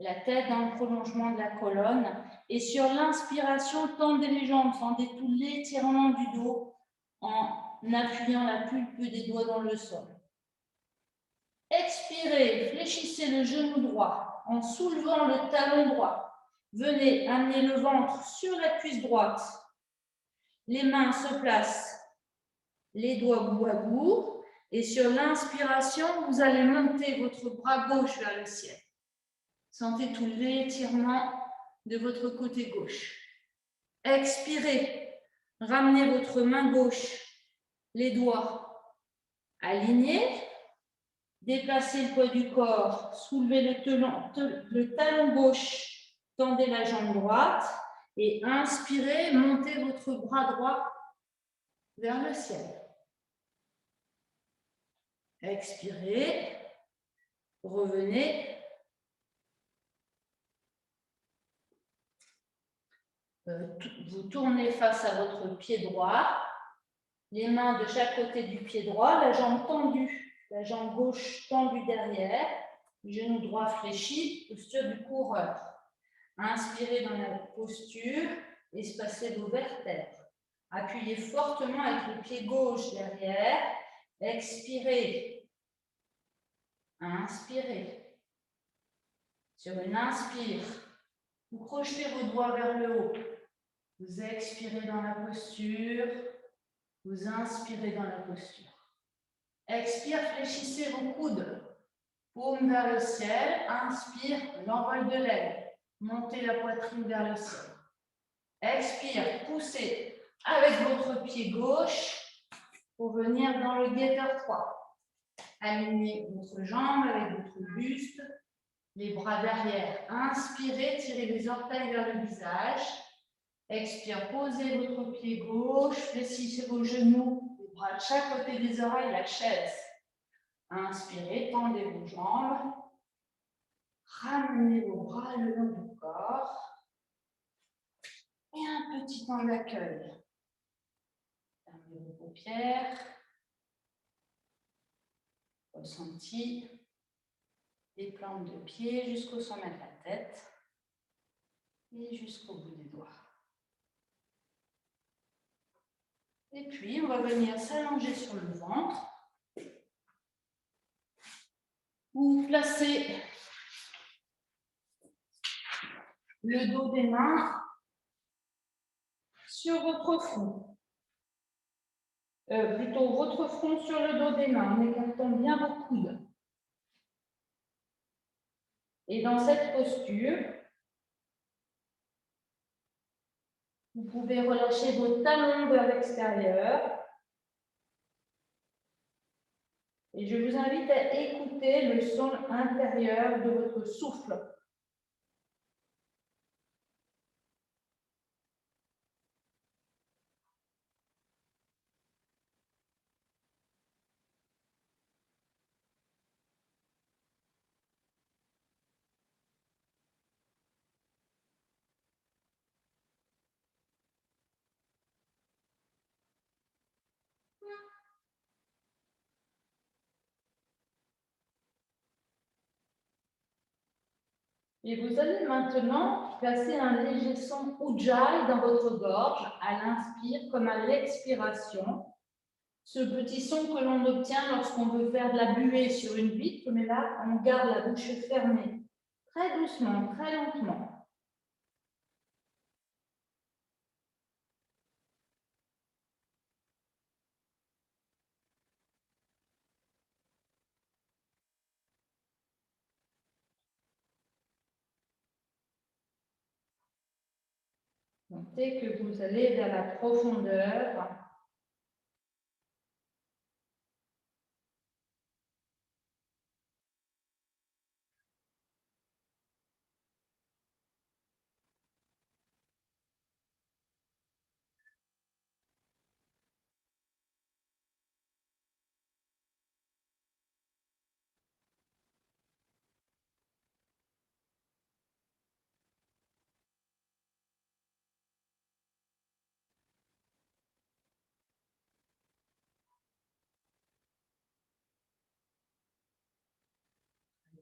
la tête dans le prolongement de la colonne. Et sur l'inspiration, tendez les jambes, sentez tout l'étirement du dos en appuyant la pulpe des doigts dans le sol. Expirez, fléchissez le genou droit en soulevant le talon droit. Venez amener le ventre sur la cuisse droite. Les mains se placent, les doigts bout à bout. Et sur l'inspiration, vous allez monter votre bras gauche vers le ciel. Sentez tout l'étirement de votre côté gauche. Expirez, ramenez votre main gauche, les doigts alignés. Déplacez le poids du corps, soulevez le talon gauche, tendez la jambe droite et inspirez, montez votre bras droit vers le ciel. Expirez, revenez. Vous tournez face à votre pied droit, les mains de chaque côté du pied droit, la jambe tendue, la jambe gauche tendue derrière, genou droit fléchi, posture du coureur. Inspirez dans la posture, espacez vos vertèbres. Appuyez fortement avec le pied gauche derrière. Expirez. Inspirez. Sur une inspire, vous projetez vos doigts vers le haut. Vous expirez dans la posture. Vous inspirez dans la posture. Expire, fléchissez vos coudes. Paume vers le ciel. Inspire, l'envol de l'aile. Montez la poitrine vers le ciel. Expire, poussez avec votre pied gauche pour venir dans le guetteur 3. Alignez votre jambe avec votre buste, les bras derrière. Inspirez, tirez les orteils vers le visage. Expire, posez votre pied gauche, fléchissez vos genoux, les bras de chaque côté des oreilles, la chaise. Inspirez, tendez vos jambes. Ramenez vos bras le long du corps. Et un petit temps d'accueil. Fermez vos paupières. Ressenti les plantes de pied jusqu'au sommet de la tête et jusqu'au bout des doigts. Et puis, on va venir s'allonger sur le ventre. Vous placez le dos des mains sur votre front. Plutôt votre front sur le dos des mains, en écartant bien vos coudes. Et dans cette posture, vous pouvez relâcher vos talons vers l'extérieur. Et je vous invite à écouter le son intérieur de votre souffle. Et vous allez maintenant placer un léger son Ujjayi dans votre gorge à l'inspire comme à l'expiration. Ce petit son que l'on obtient lorsqu'on veut faire de la buée sur une vitre, mais là, on garde la bouche fermée. Très doucement, très lentement. Sentez que vous allez vers la profondeur.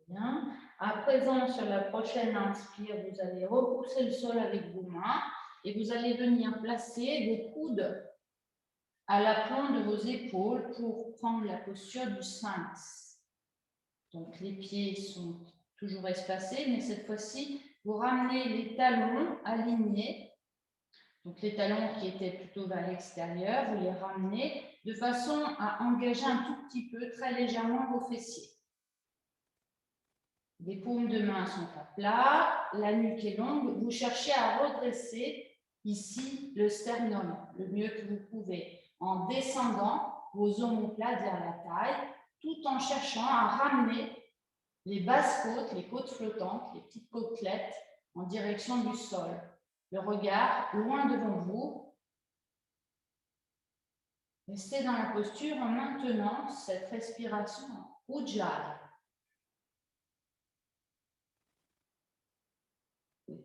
Bien. À présent, sur la prochaine inspire, vous allez repousser le sol avec vos mains et vous allez venir placer vos coudes à l'aplomb de vos épaules pour prendre la posture du sphinx. Donc, les pieds sont toujours espacés, mais cette fois-ci, vous ramenez les talons alignés. Donc, les talons qui étaient plutôt vers l'extérieur, vous les ramenez de façon à engager un tout petit peu, très légèrement, vos fessiers. Les paumes de main sont à plat, la nuque est longue. Vous cherchez à redresser ici le sternum le mieux que vous pouvez en descendant vos omoplates vers la taille, tout en cherchant à ramener les basses côtes, les côtes flottantes, les petites côtelettes en direction du sol. Le regard loin devant vous. Restez dans la posture en maintenant cette respiration Ujjayi.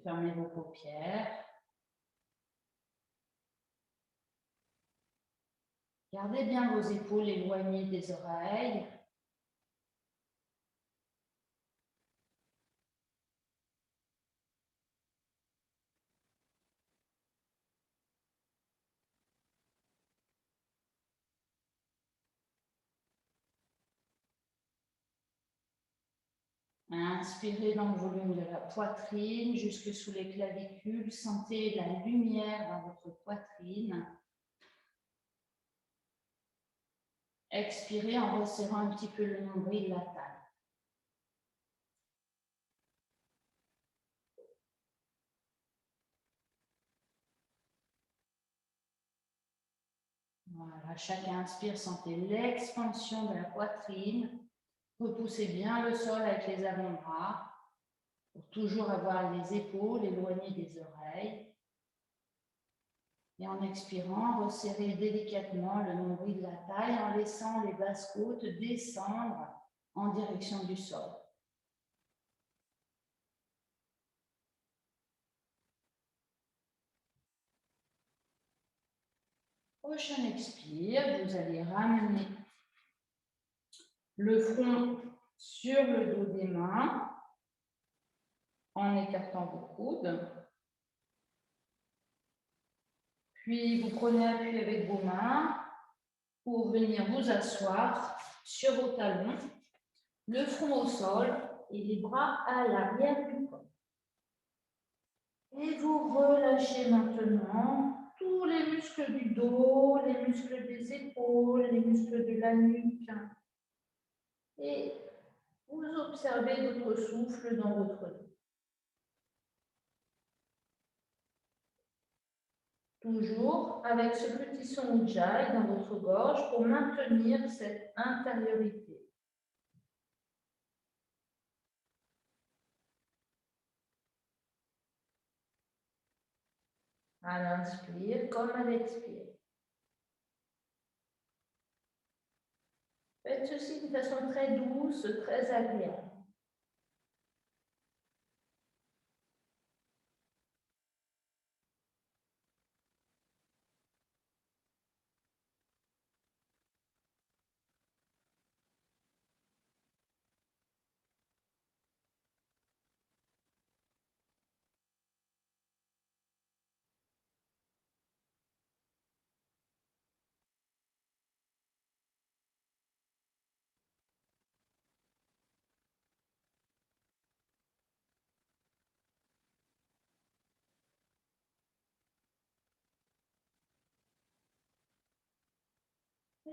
Fermez vos paupières. Gardez bien vos épaules éloignées des oreilles. Inspirez dans le volume de la poitrine jusque sous les clavicules. Sentez la lumière dans votre poitrine. Expirez en resserrant un petit peu le nombril de la taille. Voilà, chaque inspire, sentez l'expansion de la poitrine. Repoussez bien le sol avec les avant-bras pour toujours avoir les épaules éloignées des oreilles. Et en expirant, resserrez délicatement le nombril de la taille en laissant les basses côtes descendre en direction du sol. Prochain expire, vous allez ramener le front sur le dos des mains en écartant vos coudes. Puis vous prenez appui avec vos mains pour venir vous asseoir sur vos talons, le front au sol et les bras à l'arrière du corps. Et vous relâchez maintenant tous les muscles du dos, les muscles des épaules, les muscles de la nuque. Et vous observez votre souffle dans votre dos. Toujours avec ce petit son Ujjayi dans votre gorge pour maintenir cette intériorité. À l'inspire comme à l'expire. Faites ceci de façon très douce, très agréable.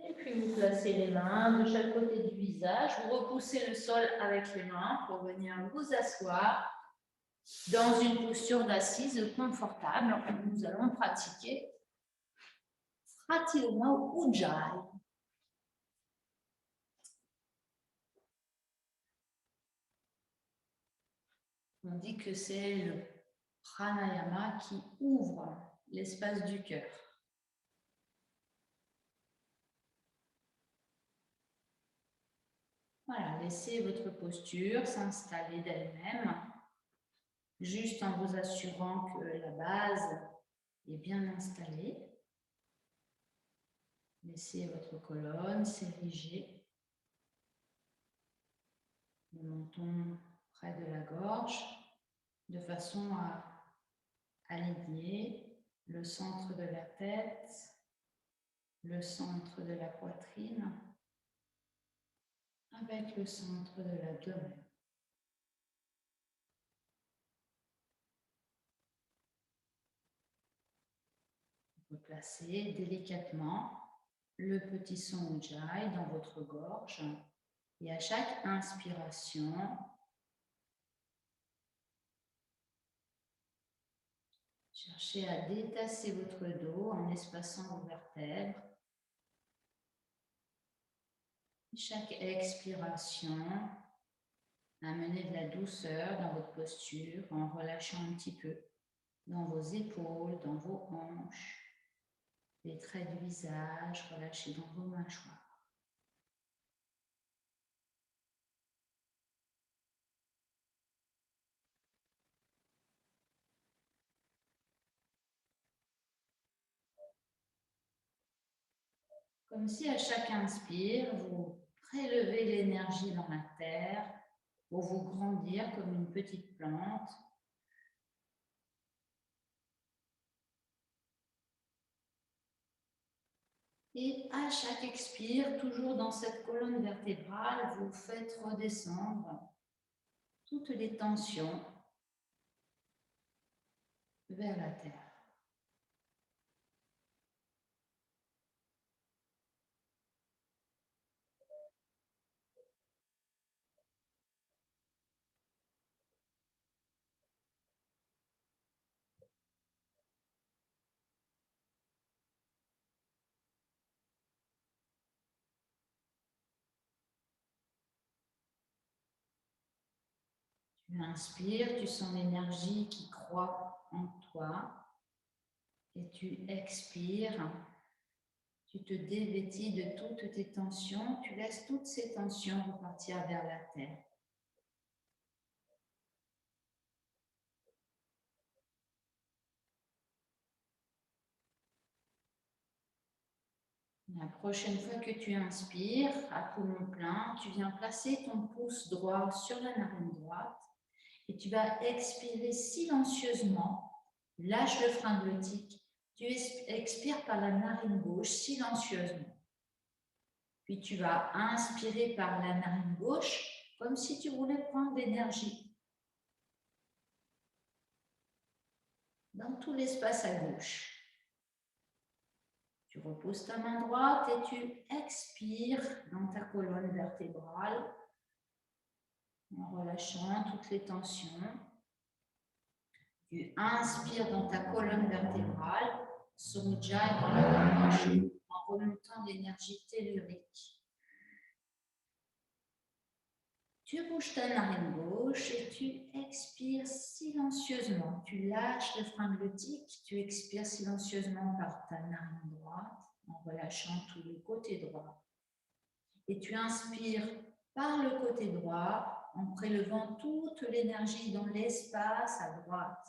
Et puis vous placez les mains de chaque côté du visage, vous repoussez le sol avec les mains pour venir vous asseoir Dans une posture d'assise confortable, nous allons pratiquer Pratiloma Ujjayi. On dit que c'est le pranayama qui ouvre l'espace du cœur. Voilà, laissez votre posture s'installer d'elle-même, juste en vous assurant que la base est bien installée. Laissez votre colonne s'ériger, le menton près de la gorge, de façon à aligner le centre de la tête, le centre de la poitrine, avec le centre de l'abdomen. Vous placez délicatement le petit son Ujjayi dans votre gorge et à chaque inspiration, cherchez à détasser votre dos en espaçant vos vertèbres. Chaque expiration, amenez de la douceur dans votre posture en relâchant un petit peu dans vos épaules, dans vos hanches, les traits du visage, relâchez dans vos mâchoires. Comme si à chaque inspire, vous prélevez l'énergie dans la terre pour vous grandir comme une petite plante. Et à chaque expire, toujours dans cette colonne vertébrale, vous faites redescendre toutes les tensions vers la terre. Tu inspires, tu sens l'énergie qui croît en toi et tu expires, tu te dévêtis de toutes tes tensions, tu laisses toutes ces tensions repartir vers la terre. La prochaine fois que tu inspires, à poumon plein, tu viens placer ton pouce droit sur la narine droite et tu vas expirer silencieusement. Lâche le frein glottique. Tu expires par la narine gauche silencieusement. Puis tu vas inspirer par la narine gauche comme si tu voulais prendre l'énergie dans tout l'espace à gauche. Tu reposes ta main droite et tu expires dans ta colonne vertébrale en relâchant toutes les tensions. Tu inspires dans ta colonne vertébrale, son Ujjayi dans la gorge, en remontant l'énergie tellurique. Tu bouges ta narine gauche et tu expires silencieusement. Tu lâches le frein glottique, tu expires silencieusement par ta narine droite en relâchant tout le côté droit. Et tu inspires par le côté droit en prélevant toute l'énergie dans l'espace à droite.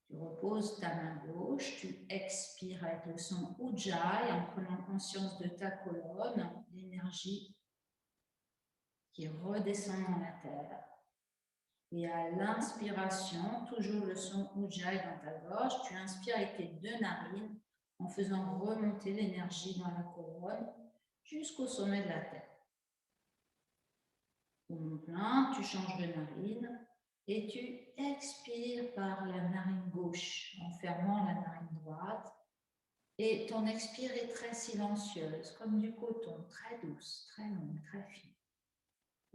Tu reposes ta main gauche, tu expires avec le son Ujjayi en prenant conscience de ta colonne, l'énergie qui redescend dans la terre. Et à l'inspiration, toujours le son Ujjayi dans ta gorge, tu inspires avec tes deux narines en faisant remonter l'énergie dans la colonne jusqu'au sommet de la tête. Poumon plein, tu changes de narine et tu expires par la narine gauche en fermant la narine droite. Et ton expire est très silencieuse, comme du coton, très douce, très longue, très fine.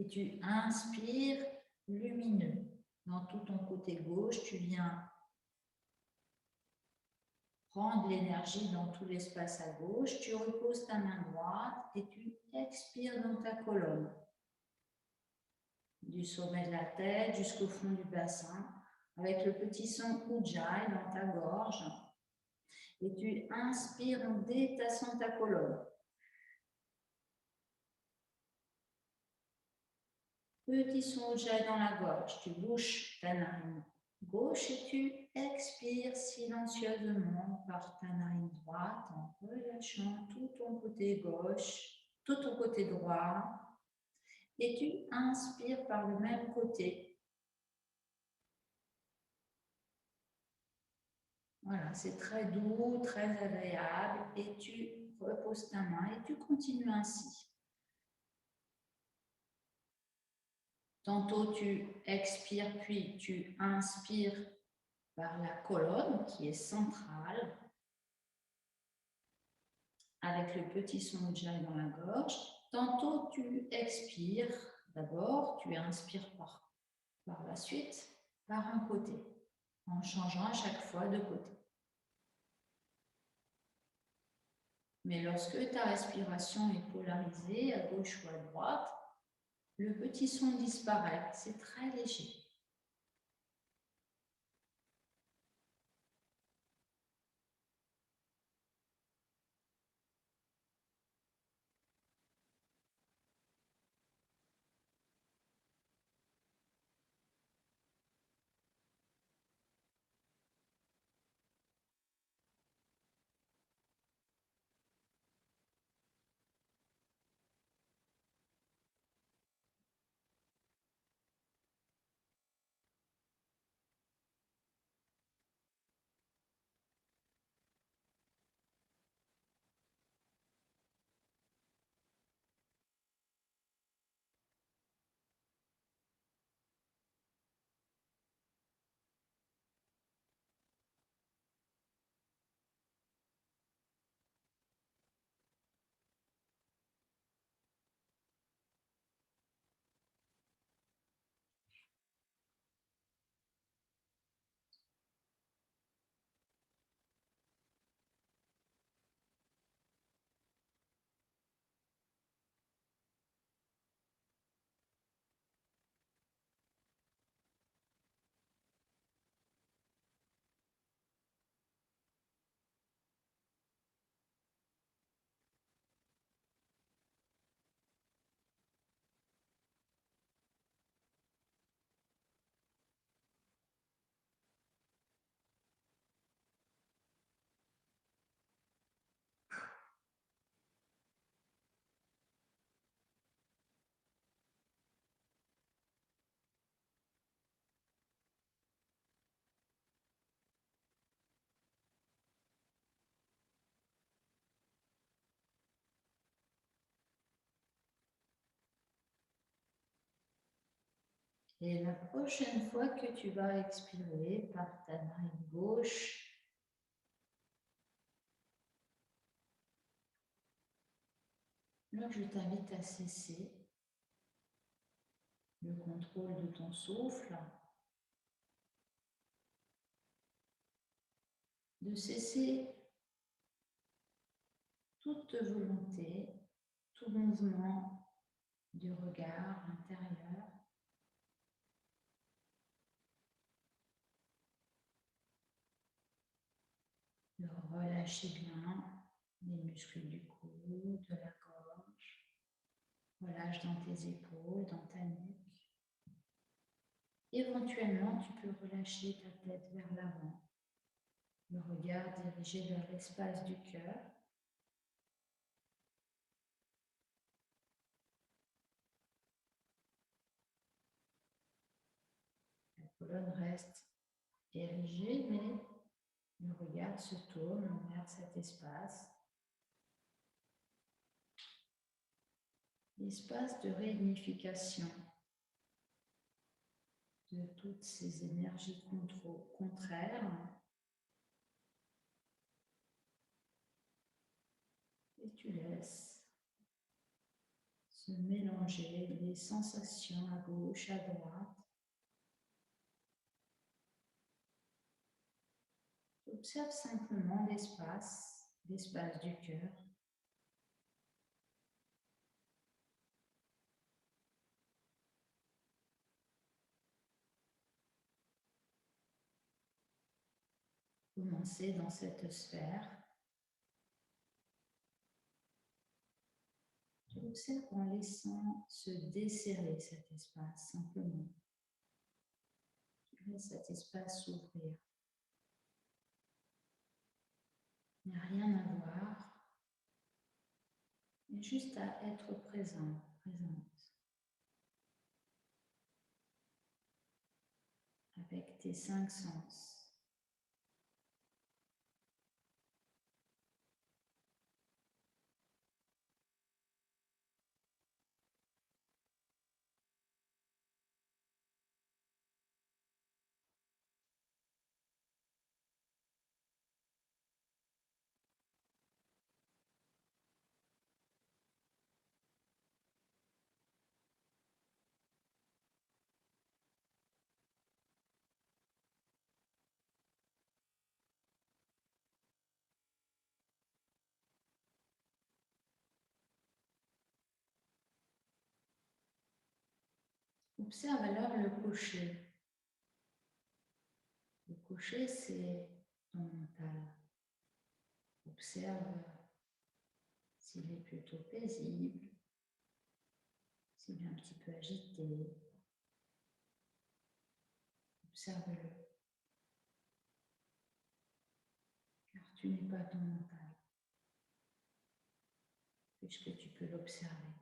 Et tu inspires lumineux. Dans tout ton côté gauche, tu viens prendre l'énergie dans tout l'espace à gauche. Tu reposes ta main droite et tu expires dans ta colonne. Du sommet de la tête jusqu'au fond du bassin, avec le petit son Ujjayi dans ta gorge. Et tu inspires en détassant ta colonne. Petit son Ujjayi dans la gorge. Tu bouches ta narine gauche et tu expires silencieusement par ta narine droite en relâchant tout ton côté gauche, tout ton côté droit. Et tu inspires par le même côté. Voilà, c'est très doux, très agréable. Et tu reposes ta main et tu continues ainsi. Tantôt tu expires, puis tu inspires par la colonne qui est centrale, avec le petit son Ujjayi dans la gorge. Tantôt tu expires d'abord, tu inspires par la suite, par un côté, en changeant à chaque fois de côté. Mais lorsque ta respiration est polarisée à gauche ou à droite, le petit son disparaît, c'est très léger. Et la prochaine fois que tu vas expirer par ta narine gauche, alors je t'invite à cesser le contrôle de ton souffle, de cesser toute volonté, tout mouvement du regard intérieur, de relâcher bien les muscles du cou, de la gorge, relâche dans tes épaules, dans ta nuque. Éventuellement, tu peux relâcher ta tête vers l'avant, le regard dirigé vers l'espace du cœur. La colonne reste érigée, mais le regard se tourne vers cet espace. L'espace de réunification de toutes ces énergies contraires. Et tu laisses se mélanger les sensations à gauche, à droite. Observe simplement l'espace du cœur. Commencer dans cette sphère. Tu observes en laissant se desserrer cet espace simplement. Tu laisses cet espace s'ouvrir. Il n'y a rien à voir, mais juste à être présent, présente. Avec tes 5 sens. Observe alors le cocher. Le cocher, c'est ton mental. Observe s'il est plutôt paisible, s'il est un petit peu agité. Observe-le. Car tu n'es pas ton mental, puisque tu peux l'observer.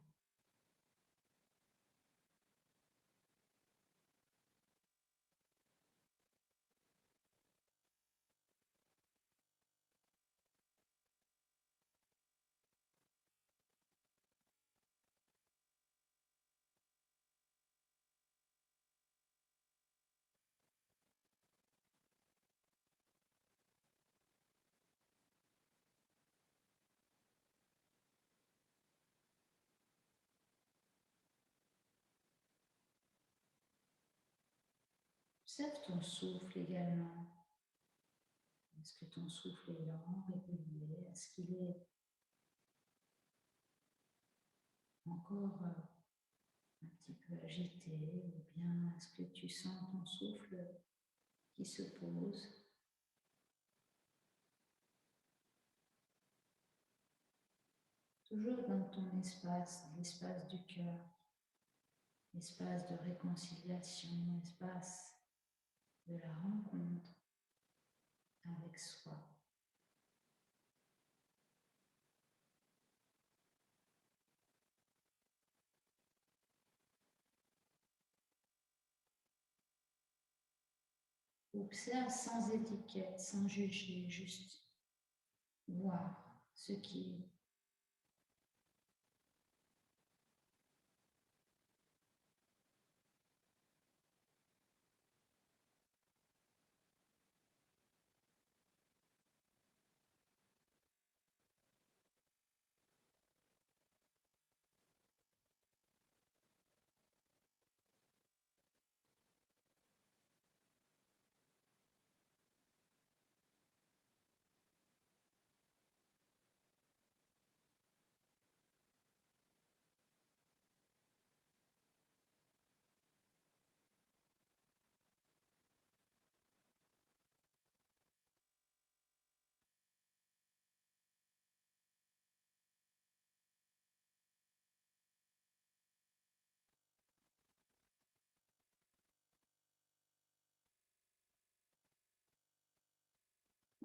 Observe ton souffle également. Est-ce que ton souffle est lent, régulier? Est-ce qu'il est encore un petit peu agité? Ou bien est-ce que tu sens ton souffle qui se pose? Toujours dans ton espace, l'espace du cœur, l'espace de réconciliation, l'espace de la rencontre avec soi. Observe sans étiquette, sans juger, juste voir ce qui est.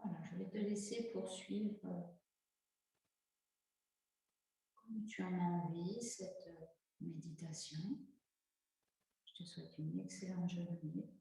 Voilà, je vais te laisser poursuivre comme tu en as envie cette méditation. Je te souhaite une excellente journée.